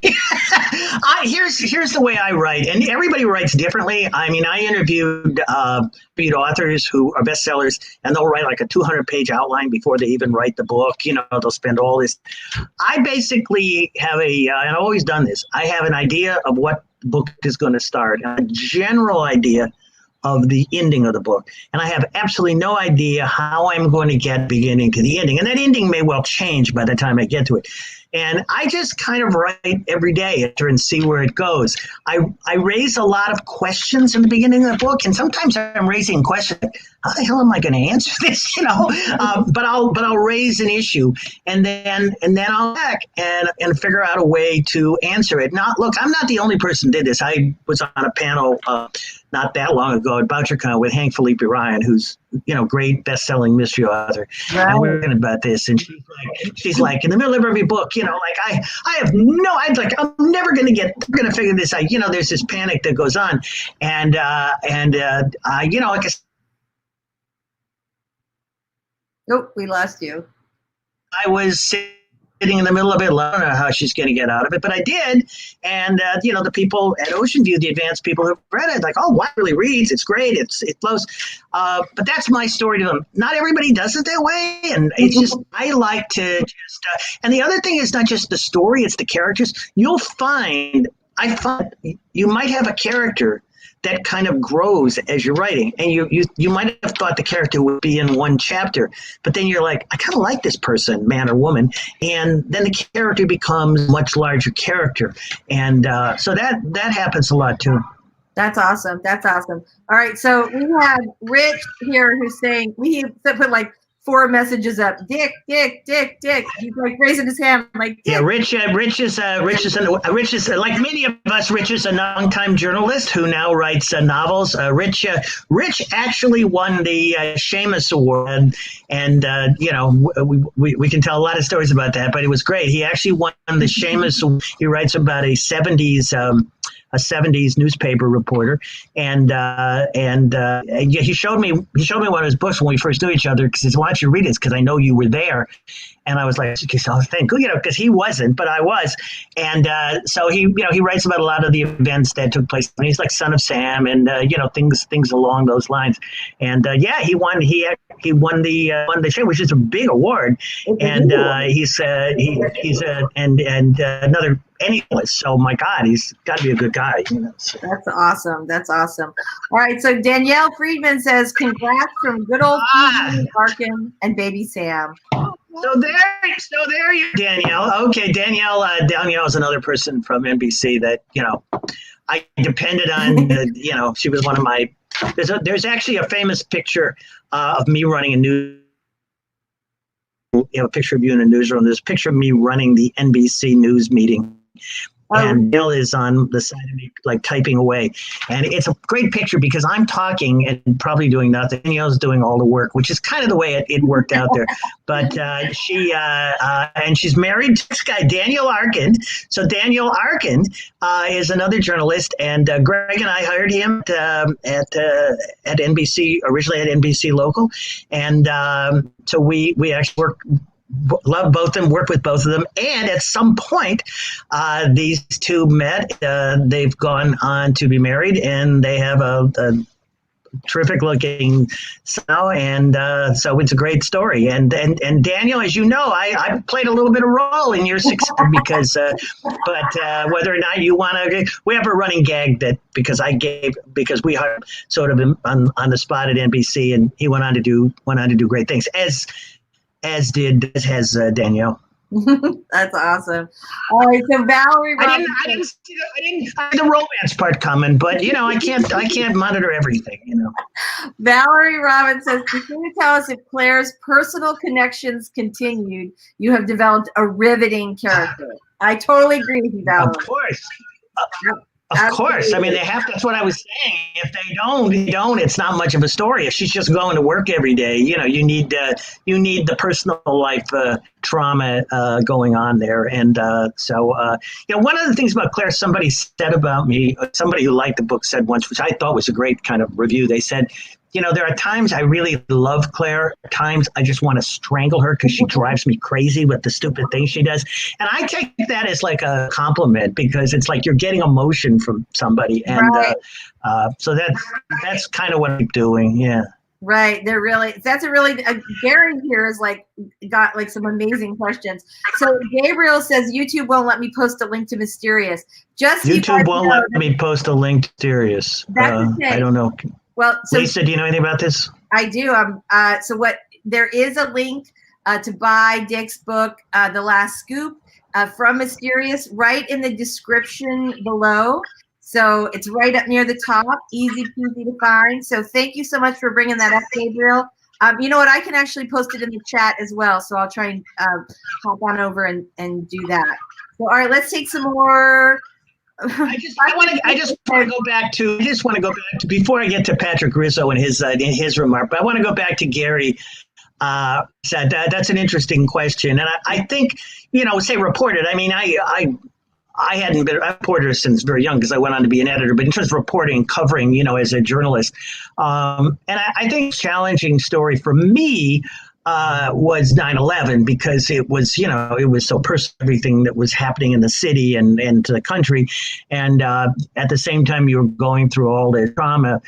Here's the way I write, and everybody writes differently. I mean, I interviewed authors who are bestsellers, and they'll write like a 200-page outline before they even write the book. They'll spend all this. I basically have and I've always done this. I have an idea of what the book is going to start, a general idea of the ending of the book. And I have absolutely no idea how I'm going to get beginning to the ending. And that ending may well change by the time I get to it. And I just kind of write every day and see where it goes. I raise a lot of questions in the beginning of the book, and sometimes I'm raising questions. How the hell am I going to answer this? But I'll raise an issue, and then I'll back and figure out a way to answer it. Look, I'm not the only person who did this. I was on a panel not that long ago at BoucherCon with Hank Felipe Ryan, who's great best-selling mystery author, right. And we were talking about this, and she's like, in the middle of every book, I have no, I'm never going to figure this out. There's this panic that goes on, and like I. Nope, we lost you. I was sitting in the middle of it. I don't know how she's going to get out of it, but I did. And, the people at Ocean View, the advanced people who read it, like, oh, wow, it really reads. It's great. It flows. But that's my story to them. Not everybody does it that way. And it's just, I like to just, and the other thing is not just the story, it's the characters. I find you might have a character that kind of grows as you're writing. And you might have thought the character would be in one chapter, but then you're like, I kind of like this person, man or woman. And then the character becomes a much larger character. And so that happens a lot too. That's awesome. That's awesome. All right. So we have Rich here who's saying, we put like 4 messages up. Dick. He's like raising his hand, like Dick. Yeah. Rich is like many of us. Rich is a longtime journalist who now writes novels. Rich actually won the Seamus Award, and we can tell a lot of stories about that. But it was great. He actually won the Seamus Award. He writes about a 70s newspaper reporter, and he showed me one of his books when we first knew each other, because he said, why don't you read this, because I know you were there. And I was like, oh, thank you, because he wasn't, but I was. And so he writes about a lot of the events that took place. And he's like Son of Sam, and things along those lines. And he won. He won the show, which is a big award. And he's another analyst. So my God, he's got to be a good guy. So. That's awesome. That's awesome. All right. So Danielle Friedman says, congrats from good old Arkin and baby Sam. So there you, Danielle. Okay, Danielle is another person from NBC that I depended on. She was one of my. There's actually a famous picture of me running a news. A picture of you in a newsroom. There's a picture of me running the NBC news meeting. And Bill is on the side of me, like typing away. And it's a great picture because I'm talking and probably doing nothing. Danielle's doing all the work, which is kind of the way it worked out there. But she's married to this guy, Daniel Arkin. So Daniel Arkin is another journalist. And Greg and I hired him at NBC, originally at NBC Local. And so we actually love both of them, work with both of them. And at some point, these two met. They've gone on to be married, and they have a terrific looking son. And so it's a great story. And Daniel, as you know, I played a little bit of role in your success because, but whether or not you want to, we have a running gag that because we hired sort of on the spot at NBC, and he went on to do great things as has Danielle. That's awesome. All right, so Valerie I didn't see the romance part coming, but I can't monitor everything. Valerie Robbins says, "Can you tell us if Claire's personal connections continued? You have developed a riveting character." I totally agree with you, Valerie. Of course. Of course. I mean, they have to. That's what I was saying. If they don't, it's not much of a story. If she's just going to work every day, you need the personal life trauma going on there. And so one of the things about Claire, somebody said about me, somebody who liked the book said once, which I thought was a great kind of review. They said, there are times I really love Claire. Times I just want to strangle her because she drives me crazy with the stupid things she does. And I take that as like a compliment because it's like you're getting emotion from somebody. And right. So that's kind of what I'm doing. Yeah. Right. Gary here is got some amazing questions. So Gabriel says, YouTube won't let me post a link to Mysterious. YouTube won't let me post a link to Mysterious. That's okay. I don't know. Well, so Lisa, do you know anything about this? I do. There is a link to buy Dick's book, The Last Scoop, from Mysterious, right in the description below. So it's right up near the top, easy peasy to find. So thank you so much for bringing that up, Gabriel. You know what? I can actually post it in the chat as well. So I'll try and hop on over and do that. So, all right, let's take some more. I just want to go back to before I get to Patrick Rizzo and his remark, but I want to go back to Gary. Said that's an interesting question, and I think, say reported. I mean, I hadn't been a reporter since very young because I went on to be an editor, but in terms of reporting, covering, as a journalist, and I think challenging story for me was 9/11 because it was, it was so personal, everything that was happening in the city and to the country. And at the same time, you were going through all the trauma.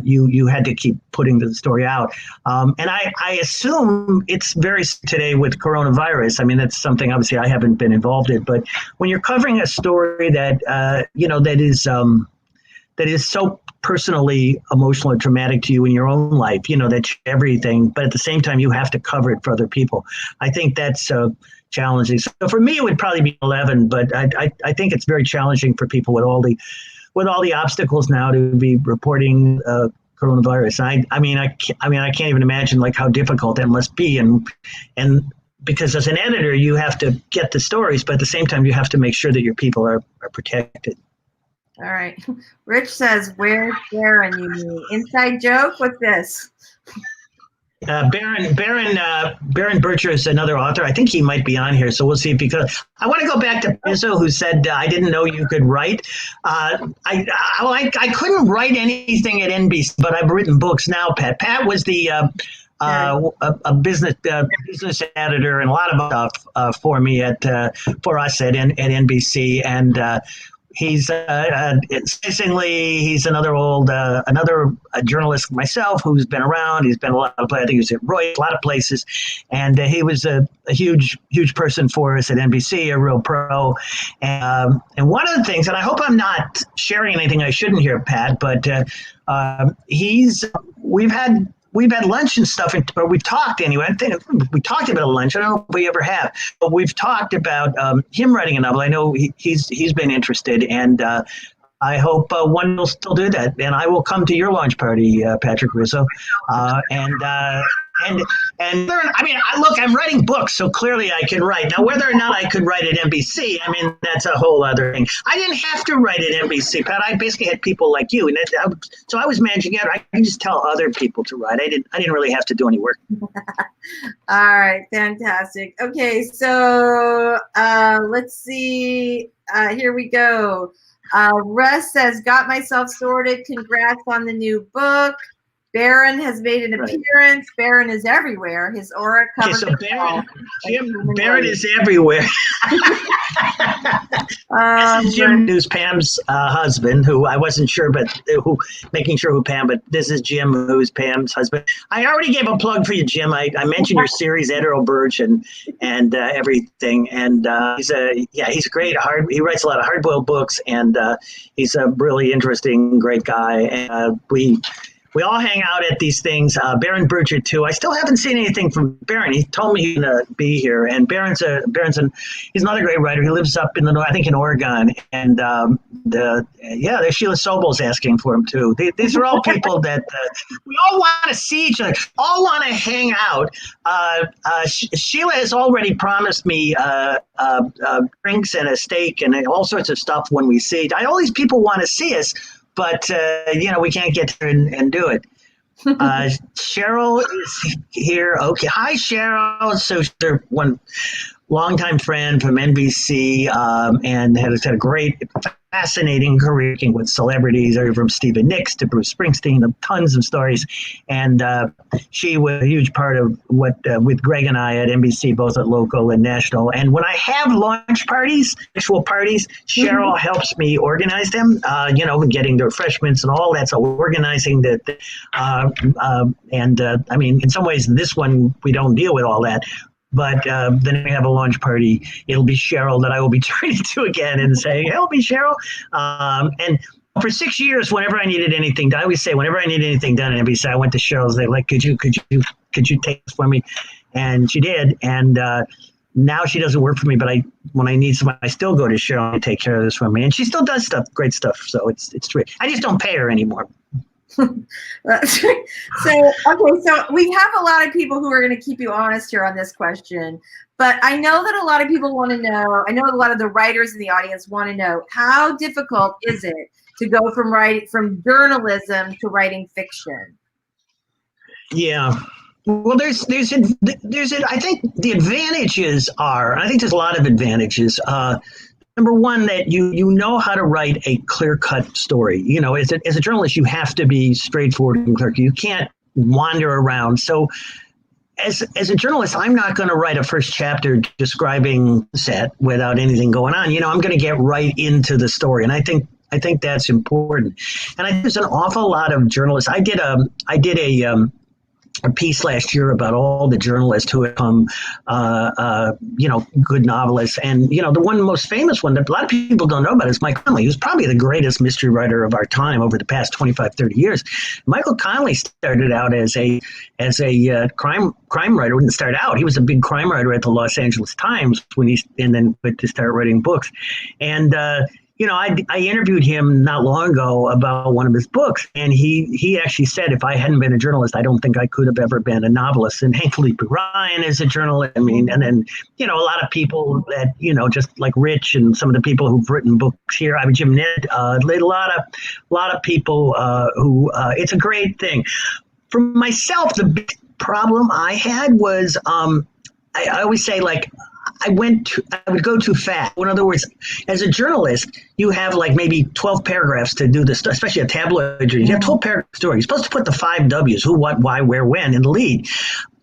You had to keep putting the story out. And I assume it's very today with coronavirus. I mean, that's something obviously I haven't been involved in, but when you're covering a story that, that is so personally emotional and traumatic to you in your own life, that's everything, but at the same time, you have to cover it for other people. I think that's challenging. So for me, it would probably be 11, but I think it's very challenging for people with all the obstacles now to be reporting coronavirus. I mean, I can't even imagine like how difficult that must be. And because as an editor, you have to get the stories, but at the same time, you have to make sure that your people are protected. All right. Rich says, where's Baron, you mean? Inside joke? What's this? Baron Bircher is another author. I think he might be on here, so we'll see. Because I want to go back to Rizzo, who said, I didn't know you could write. I couldn't write anything at NBC, but I've written books now, Pat. Pat was the a business editor and a lot of stuff for me for us at NBC, and he's interestingly, he's another journalist myself who's been around. He's been a lot of places. I think he was at Reuters, a lot of places, and he was a huge person for us at NBC, a real pro. And one of the things, and I hope I'm not sharing anything I shouldn't here, Pat, but we've had lunch and stuff, or we've talked anyway. I think we talked about lunch. I don't know if we ever have, but we've talked about him writing a novel. I know he's been interested, and I hope one will still do that. And I will come to your launch party, Patrick Rizzo. And I mean, look, I'm writing books, so clearly I can write. Now, whether or not I could write at NBC, I mean, that's a whole other thing. I didn't have to write at NBC, Pat. I basically had people like you, and so I was managing editor. I could just tell other people to write. I didn't really have to do any work. All right, fantastic. Okay, so let's see. Here we go. Russ says, got myself sorted. Congrats on the new book. Baron has made an appearance. Baron is everywhere. His aura covers Baron is everywhere. This is Jim, who's Pam's husband, who I wasn't sure, but who Pam, but this is Jim, who's Pam's husband. I already gave a plug for you, Jim. I mentioned your series, Editor Birch, and everything. And he's great. He writes a lot of hard-boiled books, and he's a really interesting, great guy. And we all hang out at these things. Baron Bircher too. I still haven't seen anything from Baron. He told me he's gonna be here, and he's another great writer. He lives up in the north, I think in Oregon, and there's Sheila Sobel's asking for him too. These are all people that we all want to see each other, all want to hang out. Sheila has already promised me drinks and a steak and all sorts of stuff when we see. All these people want to see us. But, we can't get there and do it. Cheryl is here. Okay. Hi, Cheryl. So they're one longtime friend from NBC and has had a great, fascinating career working with celebrities, from Stephen Nicks to Bruce Springsteen, tons of stories. And she was a huge part of what, with Greg and I at NBC, both at local and national. And when I have launch parties, actual parties, Cheryl helps me organize them, getting the refreshments and all that. So organizing I mean, in some ways, this one, we don't deal with all that. But then we have a launch party. It'll be Cheryl that I will be turning to again and saying, help me, Cheryl. And for 6 years, whenever I needed anything done, I always say, whenever I need anything done at NBC, I went to shows. They're like, could you take this for me? And she did. And now she doesn't work for me, but when I need somebody, I still go to show and take care of this for me. And she still does stuff, great stuff. So it's great. I just don't pay her anymore. So we have a lot of people who are going to keep you honest here on this question, but I know that a lot of people want to know, I know a lot of the writers in the audience want to know, how difficult is it to go from journalism to writing fiction? Yeah. Well, I think the advantages are, I think there's a lot of advantages. Number one, that you know how to write a clear-cut story. You know, as a journalist, you have to be straightforward and clear. You can't wander around. So as a journalist, I'm not going to write a first chapter describing set without anything going on. You know, I'm going to get right into the story. And I think that's important. And I think there's an awful lot of journalists. I did a piece last year about all the journalists who have become, good novelists. And, the one most famous one that a lot of people don't know about is Michael Connelly, who's probably the greatest mystery writer of our time over the past 25, 30 years. Michael Connelly started out as a crime writer. He didn't start out. He was a big crime writer at the Los Angeles Times and then went to start writing books. And, I interviewed him not long ago about one of his books, and he actually said, if I hadn't been a journalist, I don't think I could have ever been a novelist. And Hank Felipe Ryan is a journalist. I mean, and then, a lot of people that, just like Rich and some of the people who've written books here. I mean, Jim Ned, a lot of people who it's a great thing. For myself, the big problem I had was I always say, like, I would go too fast. In other words, as a journalist, you have like maybe 12 paragraphs to do this, especially a tabloid. You have 12 paragraph story. You're supposed to put the 5 W's, who, what, why, where, when, in the lead.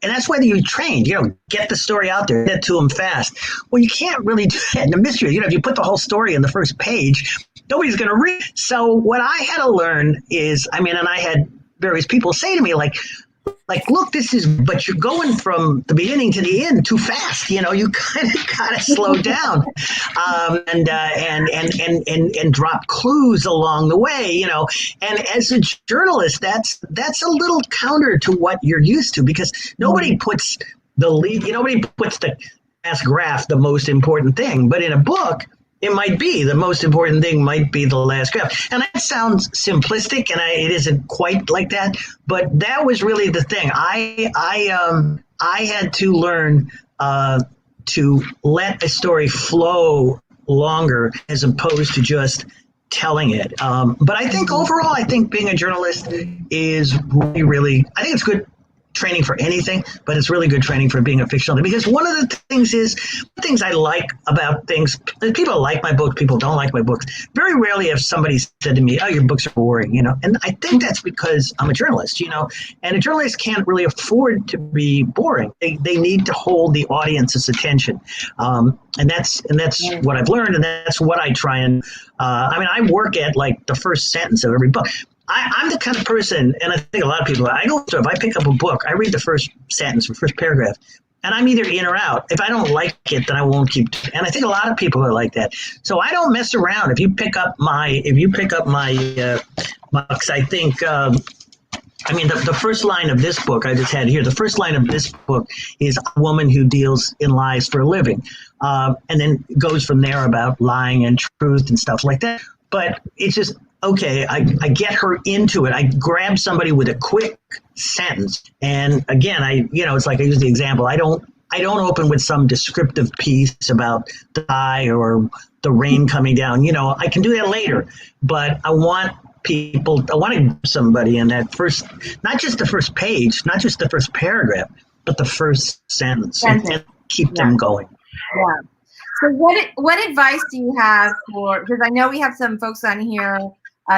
And that's whether you're trained, get the story out there, get to them fast. Well, you can't really do that in the mystery. If you put the whole story in the first page, nobody's going to read. So what I had to learn is, and I had various people say to me, like, look, but you're going from the beginning to the end too fast. You kind of gotta slow down, and drop clues along the way. And as a journalist, that's a little counter to what you're used to, because nobody puts the lead. Nobody puts the last graph the most important thing, but in a book, it might be the most important thing, might be the last graph. And that sounds simplistic, and it isn't quite like that, but that was really the thing. I had to learn to let a story flow longer as opposed to just telling it. But I think overall, being a journalist is really, I think it's good training for anything, but it's really good training for being a fictional author. Because one of the things I like about things, people like my books, people don't like my books. Very rarely have somebody said to me, "Oh, your books are boring," And I think that's because I'm a journalist, and a journalist can't really afford to be boring. They need to hold the audience's attention, and that's what I've learned, and that's what I try and. I work at like the first sentence of every book. I'm the kind of person, and I think a lot of people, if I pick up a book, I read the first sentence or first paragraph, and I'm either in or out. If I don't like it, then I won't keep. And I think a lot of people are like that. So I don't mess around. If you pick up my books, I think, the first line of this book I just had here, the first line of this book is a woman who deals in lies for a living. And then goes from there about lying and truth and stuff like that. But it's just, okay, I get her into it. I grab somebody with a quick sentence. And again, it's like I use the example. I don't open with some descriptive piece about the sky or the rain coming down. I can do that later. But I want to give somebody in that first, not just the first page, not just the first paragraph, but the first sentence. And keep them going. Yeah. So what advice do you have because I know we have some folks on here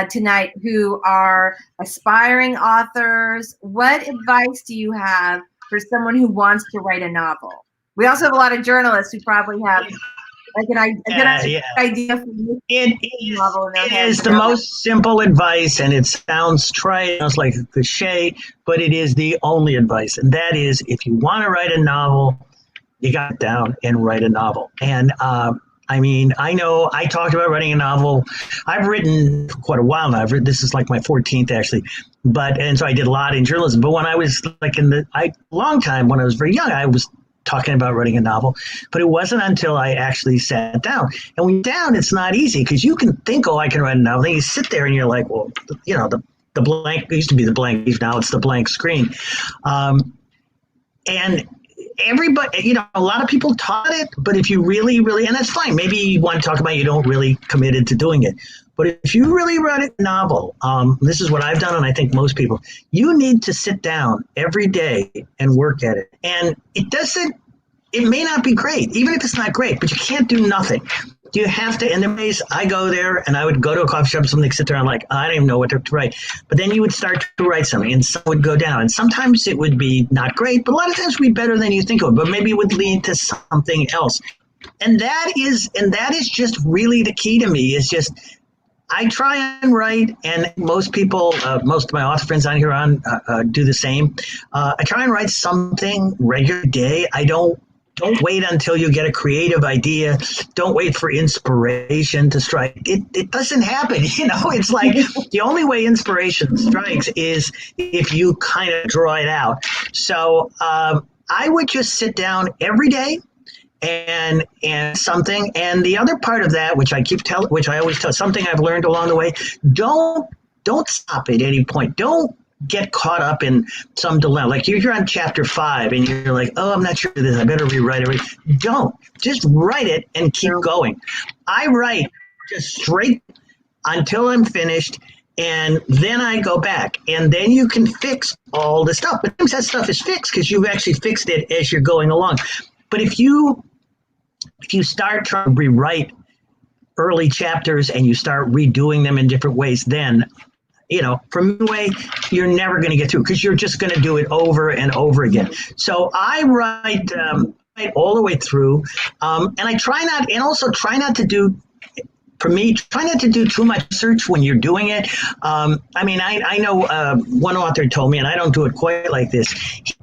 tonight who are aspiring authors. What advice do you have for someone who wants to write a novel? We also have a lot of journalists who probably have like an idea for a novel in their head. It is the most simple advice, and it sounds trite, sounds like a cliche, but it is the only advice. And that is, if you want to write a novel, you got it down and write a novel. And I mean, I know I talked about writing a novel. I've written for quite a while now. This is like my 14th actually, and so I did a lot in journalism. But when I was like long time when I was very young, I was talking about writing a novel, but it wasn't until I actually sat down. And when you're down, it's not easy because you can think, oh, I can write a novel. Then you sit there and you're like, well, you know, the blank, it used to be the blank, now it's the blank screen. And everybody, you know, a lot of people taught it, but if you really, and that's fine. Maybe you want to talk about you don't really committed to doing it. But if you really write a novel, this is what I've done, and I think most people, you need to sit down every day and work at it. And it may not be great, even if it's not great, but you can't do nothing. You have to, in the ways I go there and I would go to a coffee shop or something, sit there and like, I don't even know what to write. But then you would start to write something and some would go down. And sometimes it would be not great, but a lot of times it would be better than you think it would, but maybe it would lead to something else. And that is just really the key to me is just, I try and write, and most people, most of my author friends on here do the same. I try and write something regular day. I don't wait until you get a creative idea. Don't wait for inspiration to strike. It doesn't happen. You know, it's like the only way inspiration strikes is if you kind of draw it out. So I would just sit down every day and something. And the other part of that, which I always tell, something I've learned along the way, don't stop at any point. Don't get caught up in some dilemma. Like you're on chapter 5 and you're like, oh, I'm not sure of this. I better rewrite it. Don't. Just write it and keep going. I write just straight until I'm finished, and then I go back. And then you can fix all the stuff. But sometimes that stuff is fixed because you've actually fixed it as you're going along. But if you start trying to rewrite early chapters and you start redoing them in different ways, then you know, from the way you're never going to get through because you're just going to do it over and over again. So I write all the way through, and I try not to do. For me, try not to do too much research when you're doing it. I mean, I know one author told me, and I don't do it quite like this.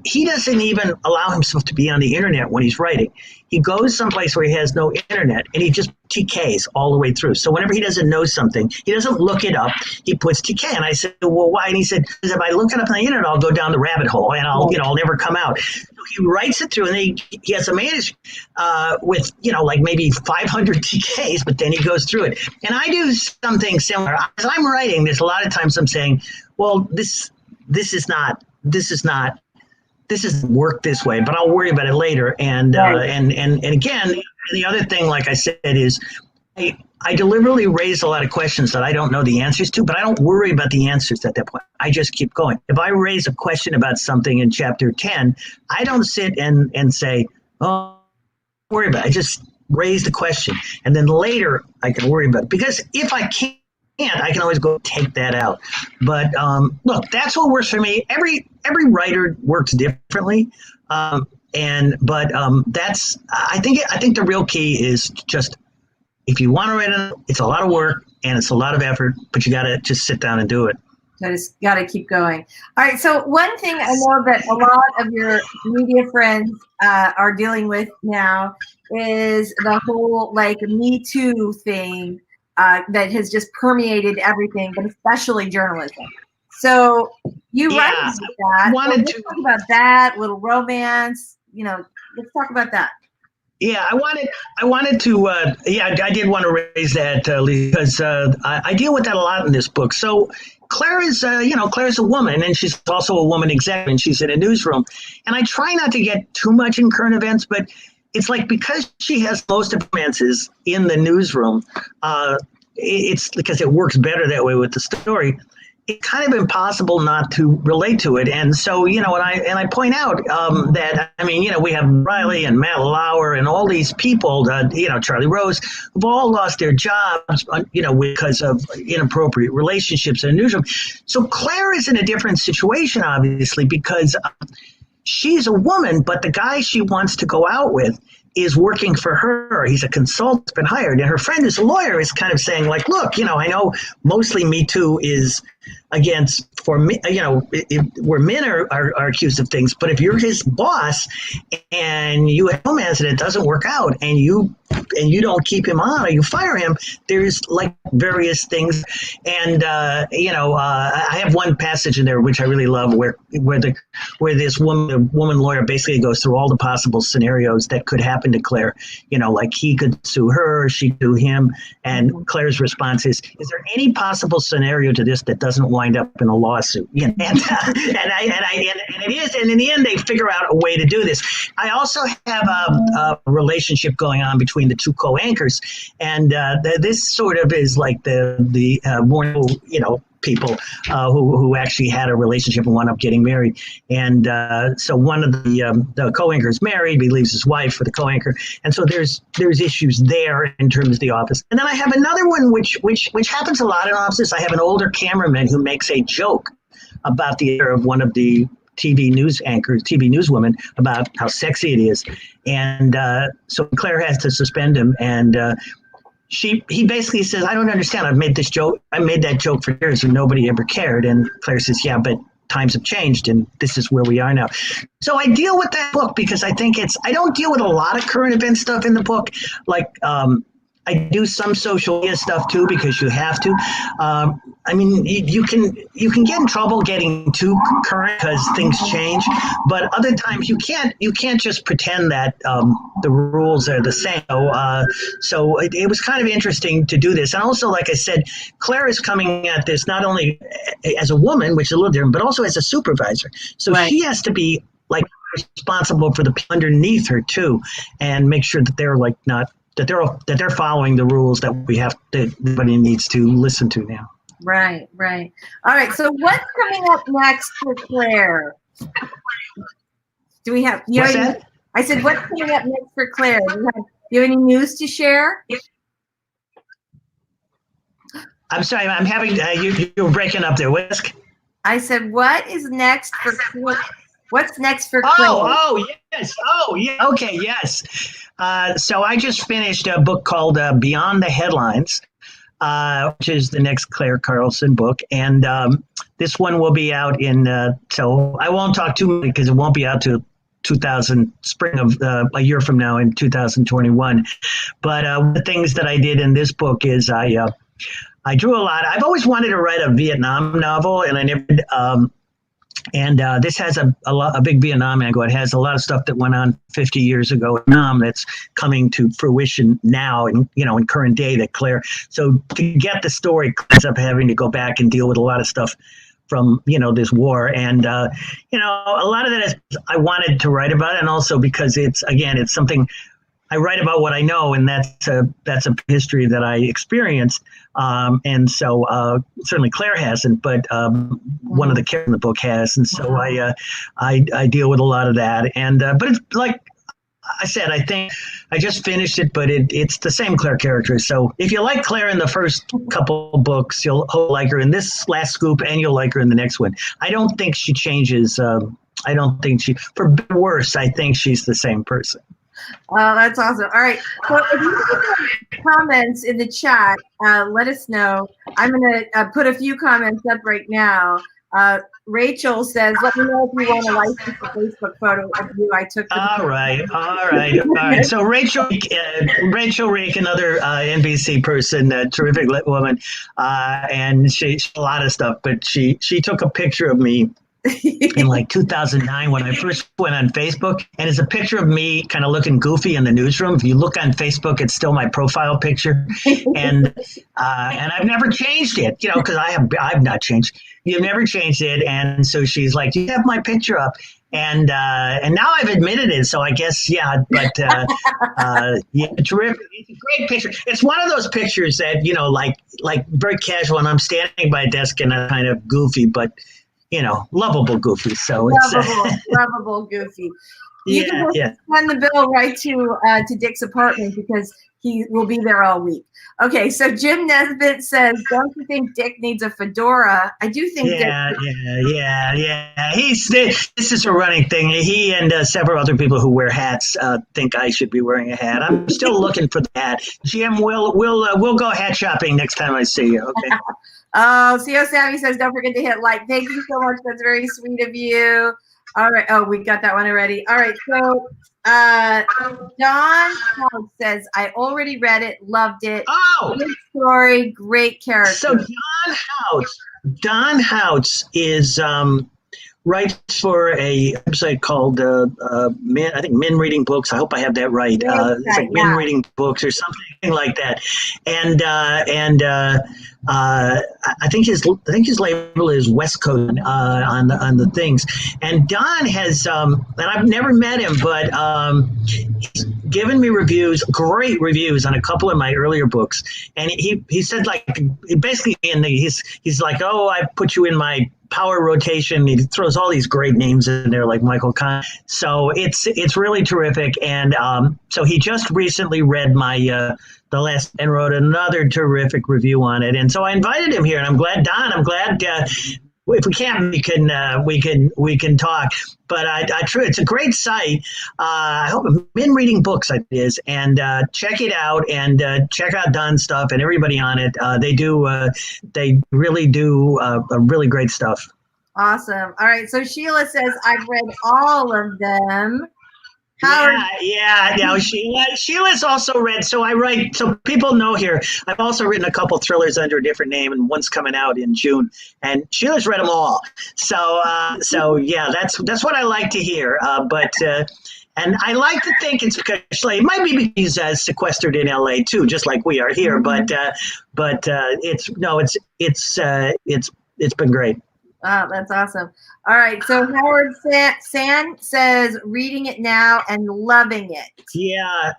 He doesn't even allow himself to be on the internet when he's writing. He goes someplace where he has no internet, and he just TKs all the way through. So whenever he doesn't know something, he doesn't look it up. He puts TK, and I said, well, why? And he said, if I look it up on the internet, I'll go down the rabbit hole, and I'll never come out. So he writes it through, and he has a manuscript with, like maybe 500 TKs, but then he goes through it. And I do something similar. As I'm writing, there's a lot of times I'm saying, well, this doesn't work this way, but I'll worry about it later. And and again, the other thing, like I said, is I deliberately raise a lot of questions that I don't know the answers to, but I don't worry about the answers at that point. I just keep going. If I raise a question about something in chapter 10, I don't sit and say, oh, don't worry about it. I just raise the question. And then later I can worry about it. Because if I can't, I can always go take that out. But look, that's what works for me. Every writer works differently. That's I think the real key is just, if you want to write it, it's a lot of work and it's a lot of effort, but you got to just sit down and do it. Just got to keep going. All right. So one thing I know that a lot of your media friends are dealing with now is the whole Me Too thing that has just permeated everything, but especially journalism. So you write about that. Let's talk about that, little romance. Let's talk about that. Yeah, I wanted to, I did want to raise that, Lee, because I deal with that a lot in this book. So Claire is, Claire's a woman, and she's also a woman exec, and she's in a newsroom. And I try not to get too much in current events, but it's like because she has most of romances in the newsroom, it's because it works better that way with the story. It's kind of impossible not to relate to it. And so, and I point out that, we have Riley and Matt Lauer and all these people, Charlie Rose, who've all lost their jobs, because of inappropriate relationships in the newsroom. So Claire is in a different situation, obviously, because she's a woman, but the guy she wants to go out with is working for her. He's a consultant, been hired. And her friend who's a lawyer is kind of saying, look, I know mostly Me Too is against, for me, where men are accused of things. But if you're his boss and you have romance and it doesn't work out and you you don't keep him on or you fire him, there's like various things. And I have one passage in there which I really love, where this woman lawyer basically goes through all the possible scenarios that could happen to Claire. Like he could sue her, she could sue him, and Claire's response is there any possible scenario to this that doesn't wind up in a lawsuit? And it is, and in the end they figure out a way to do this. I also have a relationship going on between the two co-anchors, and this sort of is like the more people who actually had a relationship and wound up getting married. And so one of the co-anchors married, he leaves his wife for the co-anchor, and so there's issues there in terms of the office. And then I have another one which happens a lot in offices. I have an older cameraman who makes a joke about the editor of one of the TV newswomen, about how sexy it is. And so Claire has to suspend him, and he basically says, I don't understand. I made that joke for years and nobody ever cared. And Claire says, yeah, but times have changed and this is where we are now. So I deal with that book because I think I don't deal with a lot of current event stuff in the book. Like, I do some social media stuff too, because you have to. I mean, you can get in trouble getting too current because things change, but other times you can't just pretend that the rules are the same. So it was kind of interesting to do this. And also, like I said, Claire is coming at this not only as a woman, which is a little different, but also as a supervisor. So She has to be like responsible for the people underneath her too, and make sure that they're like not. That they're following the rules that everybody needs to listen to now. Right. All right. So what's coming up next for Claire? Do we have? What's that? I said, what's coming up next for Claire? Do you have any news to share? I'm sorry. I'm having you're breaking up there, Whisk. I said, what is next for Claire? What's next for Claire? Oh, yes. Oh, yeah. Okay, yes. So I just finished a book called Beyond the Headlines, which is the next Clare Carlson book. And this one will be out so I won't talk too much because it won't be out till spring of a year from now in 2021. But the things that I did in this book is I drew a lot. I've always wanted to write a Vietnam novel, and I never did. And this has a big Vietnam angle. It has a lot of stuff that went on 50 years ago in Vietnam that's coming to fruition now, in current day. That Claire. So to get the story, ends up having to go back and deal with a lot of stuff from this war, and a lot of that is I wanted to write about, and also because it's something. I write about what I know, and that's a history that I experienced, and so certainly Claire hasn't, but one of the characters in the book has, and so I deal with a lot of that, and but it's like I said, I think I just finished it, but it's the same Claire character. So if you like Claire in the first couple books, you'll like her in this last scoop, and you'll like her in the next one. I don't think she changes. I don't think for worse. I think she's the same person. Oh, that's awesome. All right. So if you have comments in the chat, let us know. I'm going to put a few comments up right now. Rachel says, let me know if you want to license a Facebook photo of you. I took the All right. So Rachel Reek, another NBC person, a terrific woman, and she a lot of stuff, but she took a picture of me in like 2009 when I first went on Facebook, and it's a picture of me kind of looking goofy in the newsroom. If you look on Facebook, it's still my profile picture, and I've never changed it, because I've not changed. You've never changed it, and so she's like, "Do you have my picture up?" And now I've admitted it, so I guess but yeah, terrific. It's a great picture. It's one of those pictures that like very casual, and I'm standing by a desk and I'm kind of goofy, but lovable goofy. So lovable goofy. You can send the bill right to Dick's apartment because he will be there all week. Okay, so Jim Nesbitt says, don't you think Dick needs a fedora? I do think Yeah. This is a running thing. He and several other people who wear hats think I should be wearing a hat. I'm still looking for the hat. Jim, we'll go hat shopping next time I see you, okay? Oh, C.O. Sammy says, don't forget to hit like. Thank you so much. That's very sweet of you. All right. Oh, we got that one already. All right. So Don says, I already read it, loved it. Oh, good story, great character. So Don Houts is writes for a website called I think Men Reading Books. I hope I have that right. It's like Men Reading Books or something like that. And I think his label is West Coast on the things. And Don has and I've never met him, but he's given me great reviews on a couple of my earlier books. And he said, like, basically he's like, oh, I put you in my power rotation. He throws all these great names in there, like Michael Kahn. So it's really terrific. And so he just recently read my the last and wrote another terrific review on it. And so I invited him here, and I'm glad, Don. I'm glad if we can, we can talk. But it's a great site. I hope Men Reading Books it is, and check it out, and check out Don's stuff and everybody on it. They really do really great stuff. Awesome. All right. So Sheila says, I've read all of them. Yeah. Sheila's also read. So I write. So people know here. I've also written a couple thrillers under a different name, and one's coming out in June. And Sheila's read them all. So yeah, that's what I like to hear. And I like to think it's because it might be because he's sequestered in LA too, just like we are here. Mm-hmm. But it's been great. Oh, that's awesome. All right. So Howard San says, reading it now and loving it. Yeah.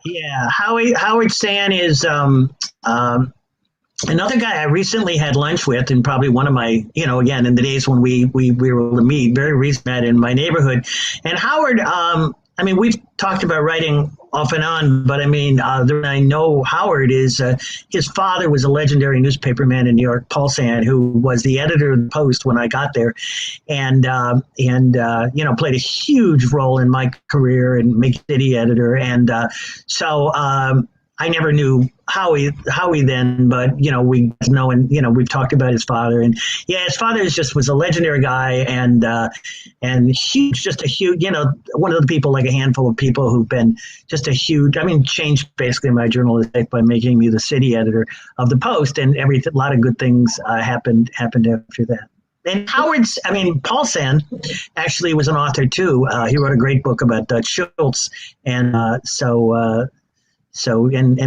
Howard San is another guy I recently had lunch with, and probably one of my, again, in the days when we were able to meet, very recently met in my neighborhood. And Howard, we've talked about writing off and on, but the reason I know Howard is his father was a legendary newspaperman in New York, Paul San, who was the editor of the Post when I got there, and played a huge role in my career and make city editor, and so I never knew Howie then, but we know, and we've talked about his father, and his father was a legendary guy, and huge, just a huge, one of the people, like a handful of people who've been just a huge, changed basically my journalistic life by making me the city editor of the Post, and a lot of good things happened after that. And Paul San actually was an author too. He wrote a great book about Dutch Schultz, and So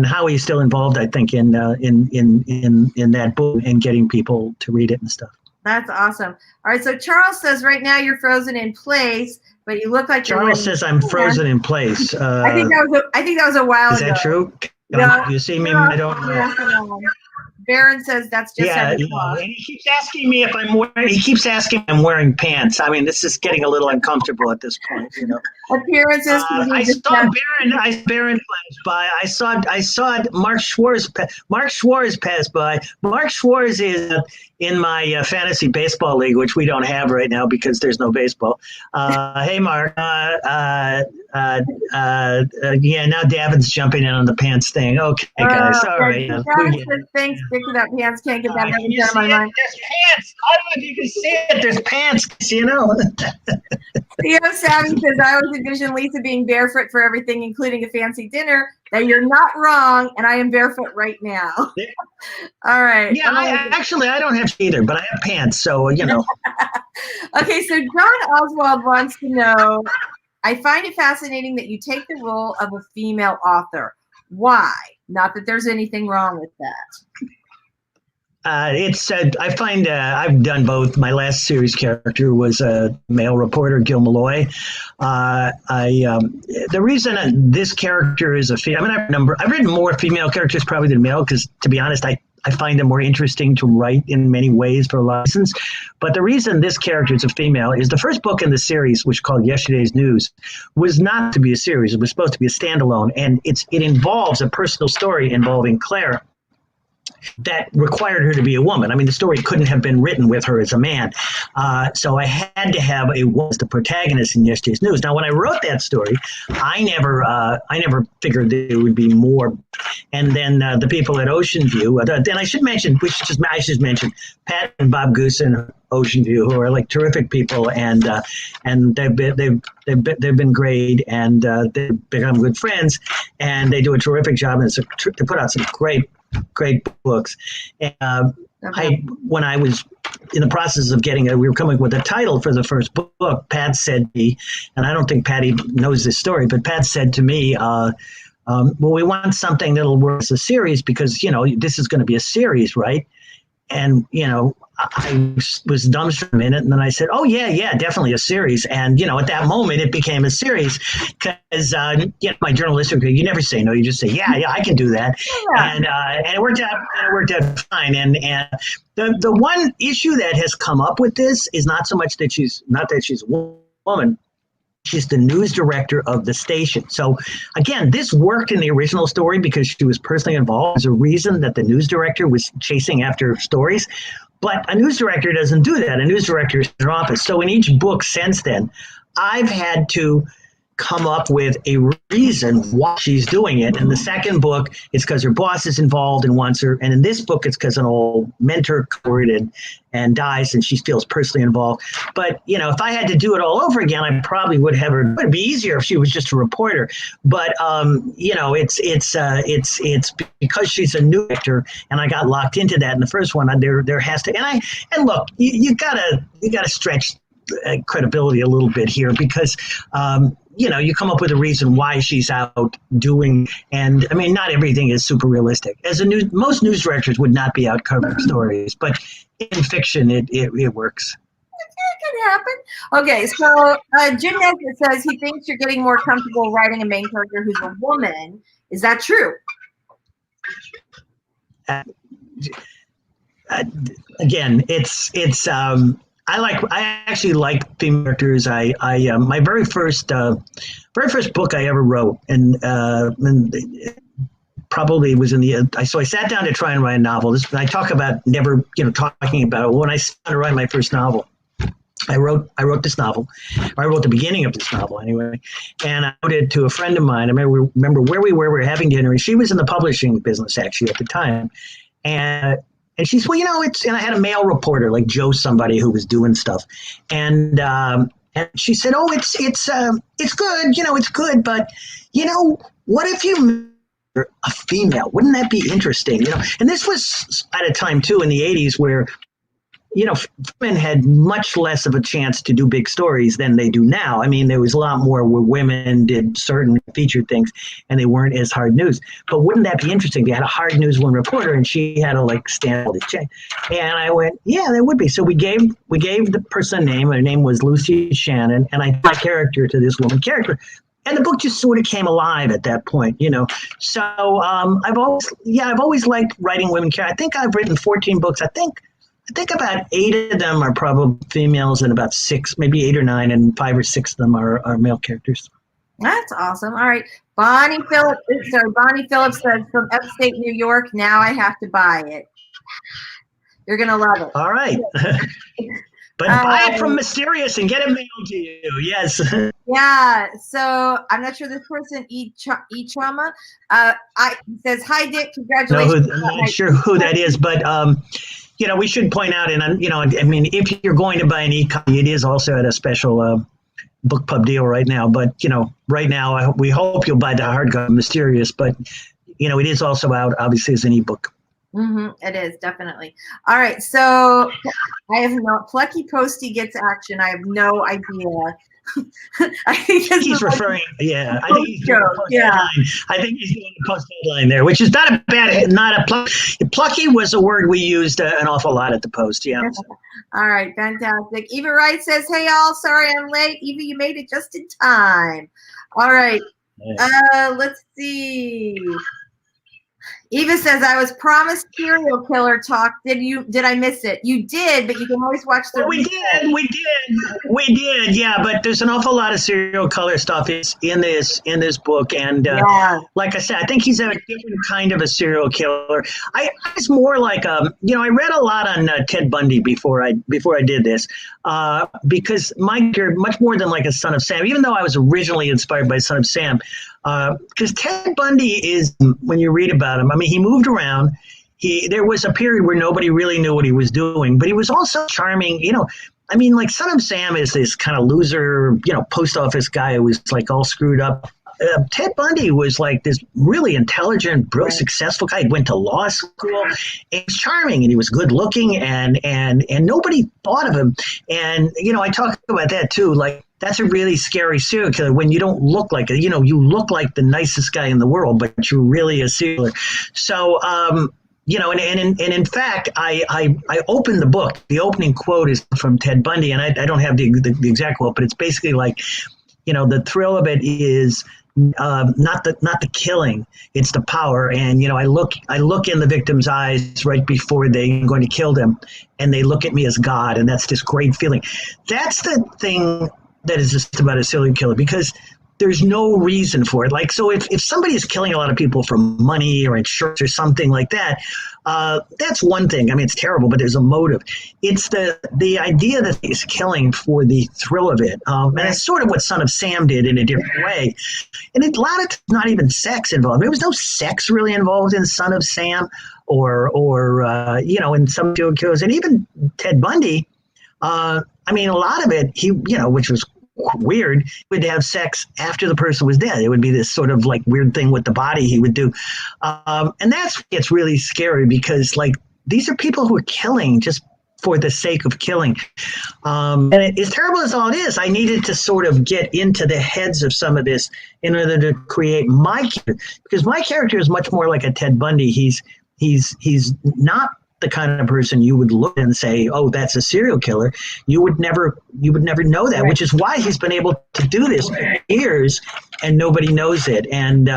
Howie's still involved, I think, in that book and getting people to read it and stuff. That's awesome. All right, so Charles says right now you're frozen in place, but you look like Charles says I'm frozen in place. I think that was a while ago. Is that true? No, you see me? I don't know. Baron says that's just And he keeps asking me if I'm wearing pants. This is getting a little uncomfortable at this point, Appearances. I saw Baron pass by. I saw Mark Schwartz pass by. Mark Schwartz is in my fantasy baseball league, which we don't have right now because there's no baseball. Hey, Mark. Now Davin's jumping in on the pants thing. Okay, guys. All right. Thanks, stick to that pants. Can't get that out of my mind. There's pants. I don't know if you can see it. There's pants. Theo Savvy says, I always envision Lisa being barefoot for everything, including a fancy dinner. Now you're not wrong, and I am barefoot right now. All right. Yeah, I don't have either, but I have pants, so Okay, so John Oswald wants to know, I find it fascinating that you take the role of a female author. Why? Not that there's anything wrong with that. I find I've done both. My last series character was a male reporter, Gil Malloy. The reason this character is a female, I've written more female characters probably than male because, to be honest, I find them more interesting to write in many ways for a lot of reasons. But the reason this character is a female is the first book in the series, which is called Yesterday's News, was not to be a series. It was supposed to be a standalone, and it involves a personal story involving Claire that required her to be a woman. The story couldn't have been written with her as a man. So I had to have a woman as the protagonist in Yesterday's News. Now, when I wrote that story, I never figured that it would be more and then the people at Ocean View. Then I should mention Pat and Bob Goosen, Ocean View, who are like terrific people, and they've been great, and they've become good friends, and they do a terrific job, and they put out some great books. When I was in the process of we were coming up with a title for the first book, Pat said to me, and I don't think Patty knows this story, but Pat said to me, well, we want something that'll work as a series because, this is going to be a series, right? And, I was dumb for a minute, and then I said, oh, yeah, definitely a series. And, at that moment, it became a series because, my journalistic career, you never say no. You just say, yeah, I can do that. Yeah. And it worked out fine. And the one issue that has come up with this is not so much that she's a woman. She's the news director of the station. So again, this worked in the original story because she was personally involved. There's a reason that the news director was chasing after stories. But a news director doesn't do that. A news director is in her office. So in each book since then, I've had to come up with a reason why she's doing it. In the second book, it's because her boss is involved and wants her. And in this book, it's because an old mentor quit and dies, and she feels personally involved. But, if I had to do it all over again, I probably would have her. It would be easier if she was just a reporter. But, it's because she's a new actor, and I got locked into that in the first one. There has to, and look, you gotta stretch credibility a little bit here because, you come up with a reason why she's out doing, and I mean, not everything is super realistic. Most news directors would not be out covering stories, but in fiction, it works. It can happen. Okay, so Jim Nesbitt says he thinks you're getting more comfortable writing a main character who's a woman. Is that true? Again, it's. I actually like female characters. My very first book I ever wrote, and probably was in the. So I sat down to try and write a novel. I talk about never, talking about it. When I started to write my first novel, I wrote this novel. I wrote the beginning of this novel anyway, and I wrote it to a friend of mine. I remember where we were. We were having dinner, and she was in the publishing business actually at the time, and she said, well, and I had a male reporter like Joe, somebody who was doing stuff. And she said, oh, it's good. It's good. But, what if you were a female? Wouldn't that be interesting? And this was at a time, too, in the 80s where, women had much less of a chance to do big stories than they do now. I mean, there was a lot more where women did certain featured things and they weren't as hard news. But wouldn't that be interesting? They had a hard news one reporter and she had to stand the check. And I went, yeah, that would be. So we gave the person a name. Her name was Lucy Shannon, and I gave my character to this woman character. And the book just sort of came alive at that point, So I've always liked writing women characters. I think I've written 14 books. I think about 8 of them are probably females, and about 6, maybe 8 or 9, and 5 or 6 of them are male characters. That's awesome. All right. Bonnie Phillips says, from upstate New York, now I have to buy it. You're going to love it. All right. But buy it from Mysterious and get it mailed to you. Yes. Yeah. So I'm not sure this person, E-Trauma, says, hi, Dick. Congratulations. No, I'm not sure who that is, but we should point out, and I mean, if you're going to buy an e-copy, it is also at a special book pub deal right now. But right now, we hope you'll buy the hardcover Mysterious. But it is also out, obviously, as an ebook. It is, definitely. All right, so I have Plucky Posty gets action. I have no idea. I think he's referring. Yeah, I think he's doing a post headline. I think he's doing a post headline there, which is not a bad. Plucky was a word we used an awful lot at the Post. Yeah. All right, fantastic. Eva Wright says, "Hey all, sorry I'm late. Eva, you made it just in time." All right. Let's see. Eva says, I was promised serial killer talk. Did I miss it? You did, but you can always watch the we did, yeah, but there's an awful lot of serial killer stuff in this book, and like I said, I think he's a different kind of a serial killer. It's more like I read a lot on Ted Bundy before I did this, because my character, much more than like a Son of Sam, even though I was originally inspired by Son of Sam, because Ted Bundy is, when you read about him, I mean, he moved around. There was a period where nobody really knew what he was doing, but he was also charming. I mean, like Son of Sam is this kind of loser, post office guy who was like all screwed up. Ted Bundy was like this really intelligent, really successful guy. He went to law school. And he was charming, and he was good looking, and nobody thought of him. And I talk about that too. Like, that's a really scary serial killer when you don't look like it. You look like the nicest guy in the world, but you're really a serial killer. So, and in fact, I opened the book. The opening quote is from Ted Bundy, and I don't have the exact quote, but it's basically like, the thrill of it is not the killing, it's the power. And I look in the victim's eyes right before they're going to kill them, and they look at me as God, and that's this great feeling. That's the thing that is just about a serial killer, because there's no reason for it. Like, so if somebody is killing a lot of people for money or insurance or something like that, that's one thing. I mean, it's terrible, but there's a motive. It's the idea that he's killing for the thrill of it. And it's sort of what Son of Sam did in a different way. And a lot of not even sex involved. There was no sex really involved in Son of Sam or in some serial killers. And even Ted Bundy, I mean, a lot of it, he, which was weird, would have sex after the person was dead. It would be this sort of like weird thing with the body he would do. And it's really scary, because like these are people who are killing just for the sake of killing. And as terrible as all it is, I needed to sort of get into the heads of some of this in order to create my character, because my character is much more like a Ted Bundy. He's not the kind of person you would look and say, oh, that's a serial killer. You would never know that, which is why he's been able to do this for years and nobody knows it. And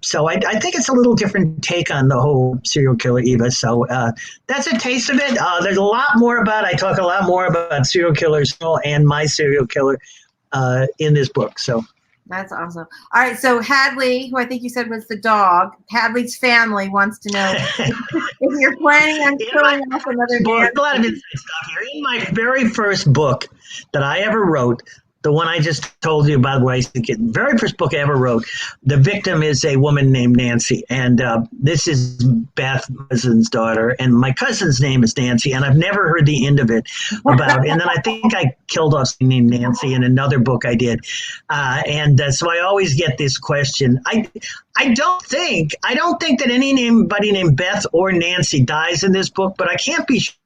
so I think it's a little different take on the whole serial killer, Eva. So that's a taste of it. There's a lot more I talk a lot more about serial killers and my serial killer in this book. So. That's awesome. All right, so Hadley, who I think you said was the dog, Hadley's family wants to know if you're planning on killing off another man. A lot of inside stuff here. In my very first book that I ever wrote, the one I just told you about, the very first book I ever wrote, the victim is a woman named Nancy. And this is Beth, my cousin's daughter. And my cousin's name is Nancy. And I've never heard the end of it about. And then I think I killed off somebody named Nancy in another book I did. So I always get this question. I don't think that anybody named Beth or Nancy dies in this book, but I can't be sure.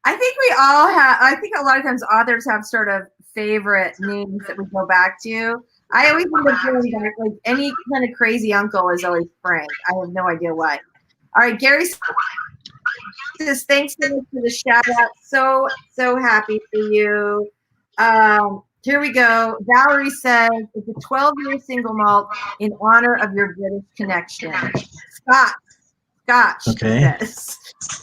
I think we all have. I think a lot of times authors have sort of favorite names that we go back to. I always end up doing that. Like any kind of crazy uncle is always Frank. I have no idea why. All right, Gary says, thanks so much for the shout out. So happy for you. Here we go. Valerie says, it's a 12-year single malt in honor of your British connection. Scotch. Okay. Yes.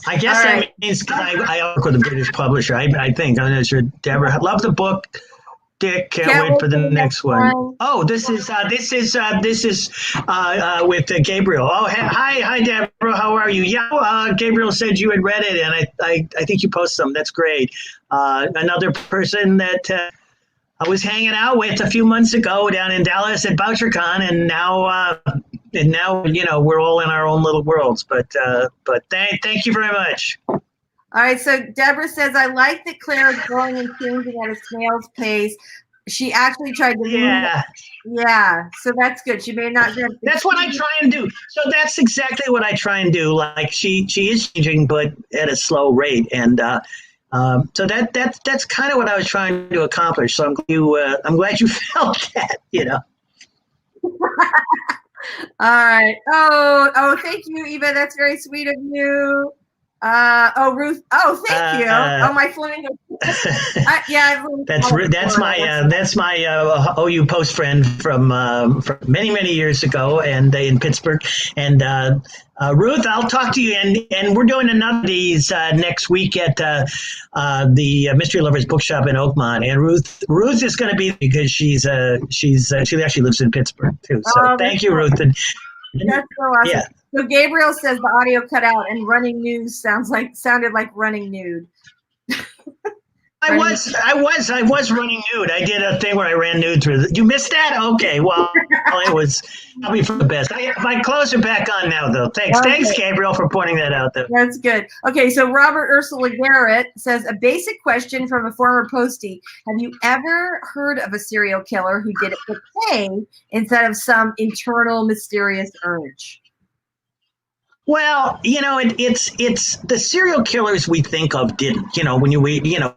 I guess that means, because I work with a British publisher. I think. I'm not sure. Deborah, love the book. Dick, can't wait for the next one. Oh, this is with Gabriel. Oh, hi, Deborah. How are you? Yeah, Gabriel said you had read it, and I think you posted them. That's great. Another person that I was hanging out with a few months ago down in Dallas at BoucherCon, and now we're all in our own little worlds. But thank you very much. All right, so Deborah says, I like that Claire is growing and changing at a snail's pace. She actually tried to Yeah, so that's good. She may not have That's what I try and do. So that's exactly what I try and do. Like she is changing, but at a slow rate. And so that's kind of what I was trying to accomplish. So I'm glad you felt that, All right. Oh, thank you, Eva. That's very sweet of you. Ruth. Oh, thank you. My flamingo. That's my OU Post friend from many years ago, and in Pittsburgh. And Ruth, I'll talk to you. And we're doing another of these next week at the Mystery Lovers Bookshop in Oakmont. And Ruth is going to be, because she actually lives in Pittsburgh too. So thank you, Ruth. And that's so awesome. Yeah. So Gabriel says the audio cut out and running news sounded like running nude. I was running nude. I did a thing where I ran nude through. You missed that? Okay, well, it was probably for the best. My clothes are back on now, though. Thanks, Okay. Thanks, Gabriel, for pointing that out. Though. That's good. Okay, so Robert Ursula Garrett says, a basic question from a former postie. Have you ever heard of a serial killer who did it for pay instead of some internal mysterious urge? Well, it's the serial killers we think of didn't.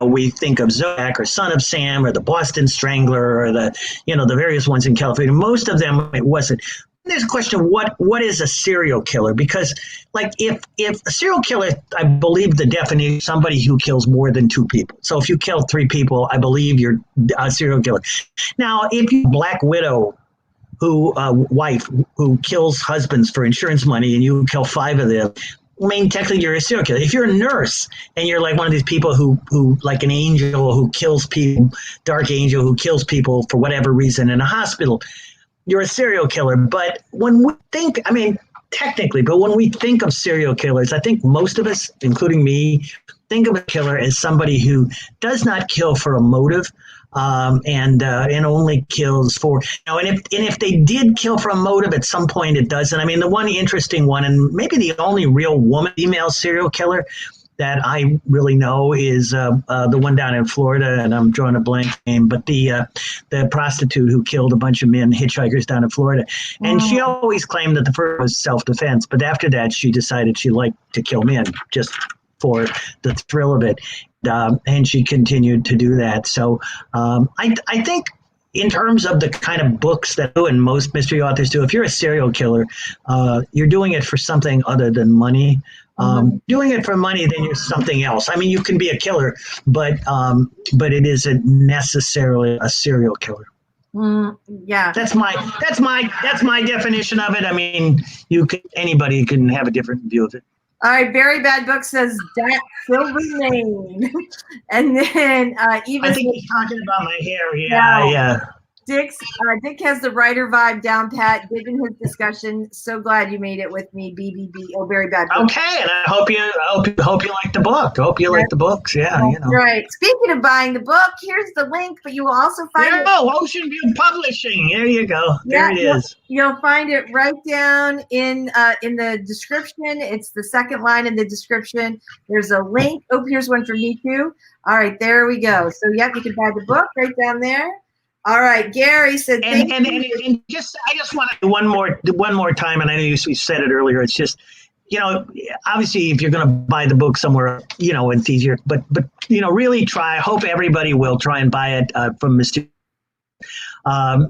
We think of Zodiac or Son of Sam or the Boston Strangler or the various ones in California. Most of them it wasn't. There's a question of what is a serial killer? Because like if a serial killer, I believe the definition is somebody who kills more than two people. So if you kill three people, I believe you're a serial killer. Now, if you Black Widow wife who kills husbands for insurance money and you kill five of them, I mean, technically you're a serial killer. If you're a nurse and you're like one of these people who like an angel who kills people, dark angel who kills people for whatever reason in a hospital, you're a serial killer. But when we think, I mean, technically, but when we think of serial killers, I think most of us, including me, think of a killer as somebody who does not kill for a motive. And only kills for, and if they did kill for a motive at some point, it doesn't. I mean, the one interesting one, and maybe the only real female serial killer that I really know is the one down in Florida, and I'm drawing a blank name, but the prostitute who killed a bunch of men hitchhikers down in Florida. And she always claimed that the first was self-defense, but after that, she decided she liked to kill men just for the thrill of it. And she continued to do that. So I think in terms of the kind of books that and most mystery authors do, if you're a serial killer, you're doing it for something other than money. Doing it for money, then you're something else. I mean, you can be a killer, but it isn't necessarily a serial killer. Yeah, that's my definition of it. I mean, anybody can have a different view of it. All right, Very Bad Book says that Silver Lane. And then Eva, I think he's talking about my hair. Yeah. Dick has the writer vibe down pat, given his discussion. So glad you made it with me, BBB. Oh, Very Bad Book. Okay, and I hope you like the book. Hope you like the books. Yeah, Right. Speaking of buying the book, here's the link, but you will also find it. Ocean View Publishing. There you go. There it is. You'll find it right down in the description. It's the second line in the description. There's a link. Oh, here's one for me too. All right, there we go. So yep, you can buy the book right down there. All right, Gary said. And I just want to do one more time, and I know you said it earlier. It's just, obviously, if you're going to buy the book somewhere, it's easier. But really try. I hope everybody will try and buy it from Mr.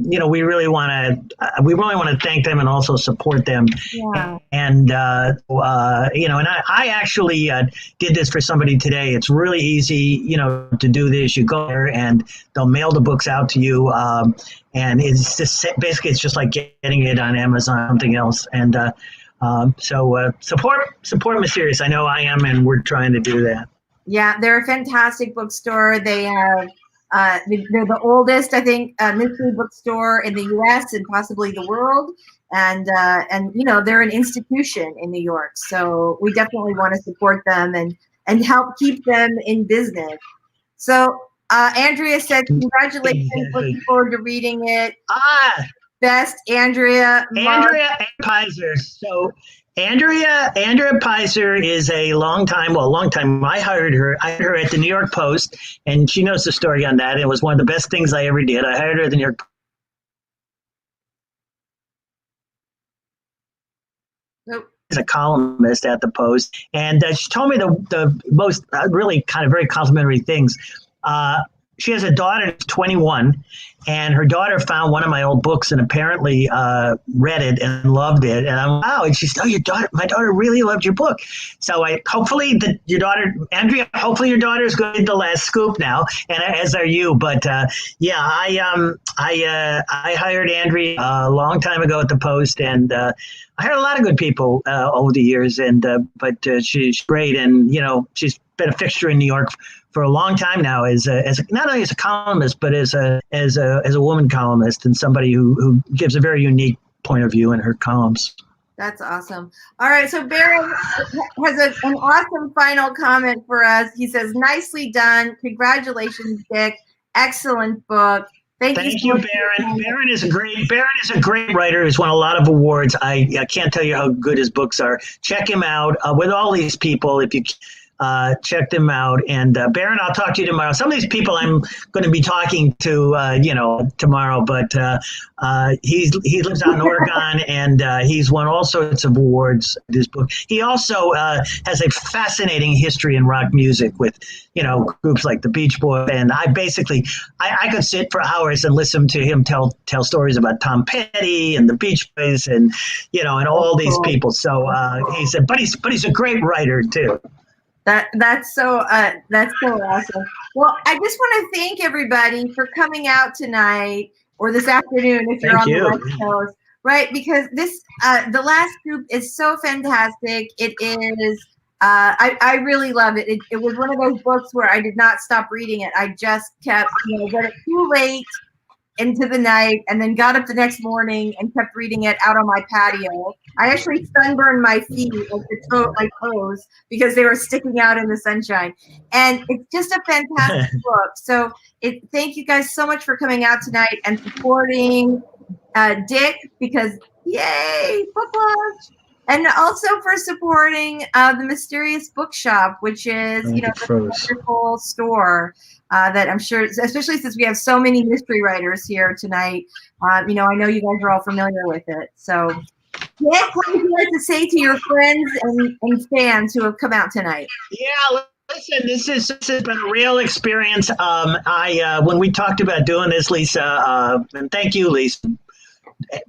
We really want to thank them and also support them. Yeah. And I actually did this for somebody today. It's really easy, to do this. You go there and they'll mail the books out to you. And it's just basically it's just like getting it on Amazon or something else. And so support Mysterious. I know I am, and we're trying to do that. Yeah, they're a fantastic bookstore. They have. They're the oldest, I think, mystery bookstore in the U.S. and possibly the world, and they're an institution in New York. So we definitely want to support them and help keep them in business. So Andrea said, "Congratulations! Looking forward to reading it." Best, Andrea Pizer. So. Andrea Pizer is a long time. I hired her at the New York Post, and she knows the story on that. It was one of the best things I ever did. I hired her at the New York Post. Nope. As a columnist at the Post, and she told me the most really kind of very complimentary things. She has a daughter who's 21, and her daughter found one of my old books and apparently read it and loved it. And I'm wow. And she said, my daughter really loved your book. So hopefully your daughter, Andrea, hopefully your daughter is going to be the last scoop now, and as are you. But I hired Andrea a long time ago at the Post, and I hired a lot of good people over the years. And but she's great, and she's been a fixture in New York for a long time now, as not only as a columnist, but as a woman columnist and somebody who gives a very unique point of view in her columns. That's awesome. All right, so Baron has an awesome final comment for us. He says, "Nicely done. Congratulations, Dick. Excellent book. Thank you, Baron. Baron is a great writer. He's won a lot of awards. I can't tell you how good his books are. Check him out with all these people. If you check them out. And Baron, I'll talk to you tomorrow. Some of these people I'm going to be talking to, tomorrow. But he lives out in Oregon, and he's won all sorts of awards. This book. He also has a fascinating history in rock music with, groups like the Beach Boys. And I could sit for hours and listen to him tell stories about Tom Petty and the Beach Boys, and and all these people. So he said, but he's a great writer too. That's so awesome. Well, I just want to thank everybody for coming out tonight or this afternoon if you're on the West Coast, right? Because this the last group is so fantastic. It is. I really love it. It was one of those books where I did not stop reading it. I just kept, read it too late into the night, and then got up the next morning and kept reading it out on my patio. I actually sunburned my feet, my toes, because they were sticking out in the sunshine. And it's just a fantastic book. So thank you guys so much for coming out tonight and supporting Dick, because yay, book launch. And also for supporting the Mysterious Bookshop, which is, the wonderful store that I'm sure, especially since we have so many mystery writers here tonight, I know you guys are all familiar with it. So, Dick, what would you like to say to your friends and fans who have come out tonight? Yeah, listen, this has been a real experience. When we talked about doing this, Lisa, and thank you, Lisa,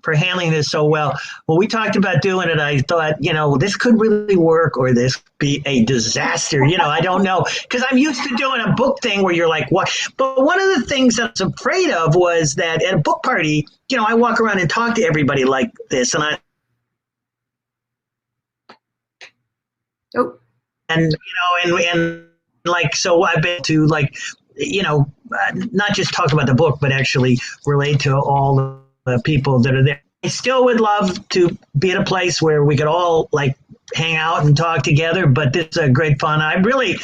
for handling this so well. When we talked about doing it, I thought, this could really work, or this could be a disaster. I don't know, because I'm used to doing a book thing where you're like, what? But one of the things I was afraid of was that at a book party, I walk around and talk to everybody like this, and so I've been to not just talk about the book, but actually relate to all the people that are there. I still would love to be at a place where we could all hang out and talk together, but this is a great fun. I really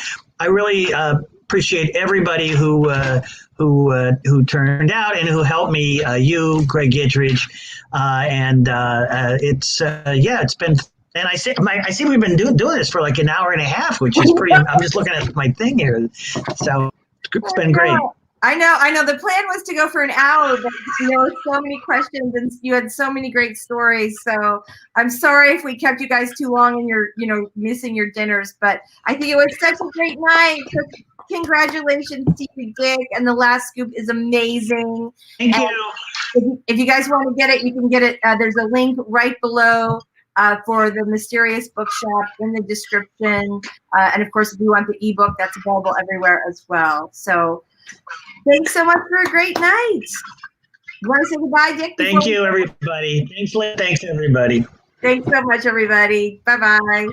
appreciate everybody who turned out and who helped me. You, Greg Gidridge, and it's been. And I see we've been doing this for an hour and a half, which is pretty. I'm just looking at my thing here, so it's been great. I know. The plan was to go for an hour, but there were so many questions and you had so many great stories. So I'm sorry if we kept you guys too long and you're, missing your dinners. But I think it was such a great night. So congratulations to you, Dick. And the last scoop is amazing. Thank you. If you guys want to get it, you can get it. There's a link right below for the Mysterious Bookshop in the description. And of course, if you want the ebook, that's available everywhere as well. So thanks so much for a great night. You want to say goodbye, Dick? Thank you, everybody. Thanks, everybody. Thanks so much, everybody. Bye-bye.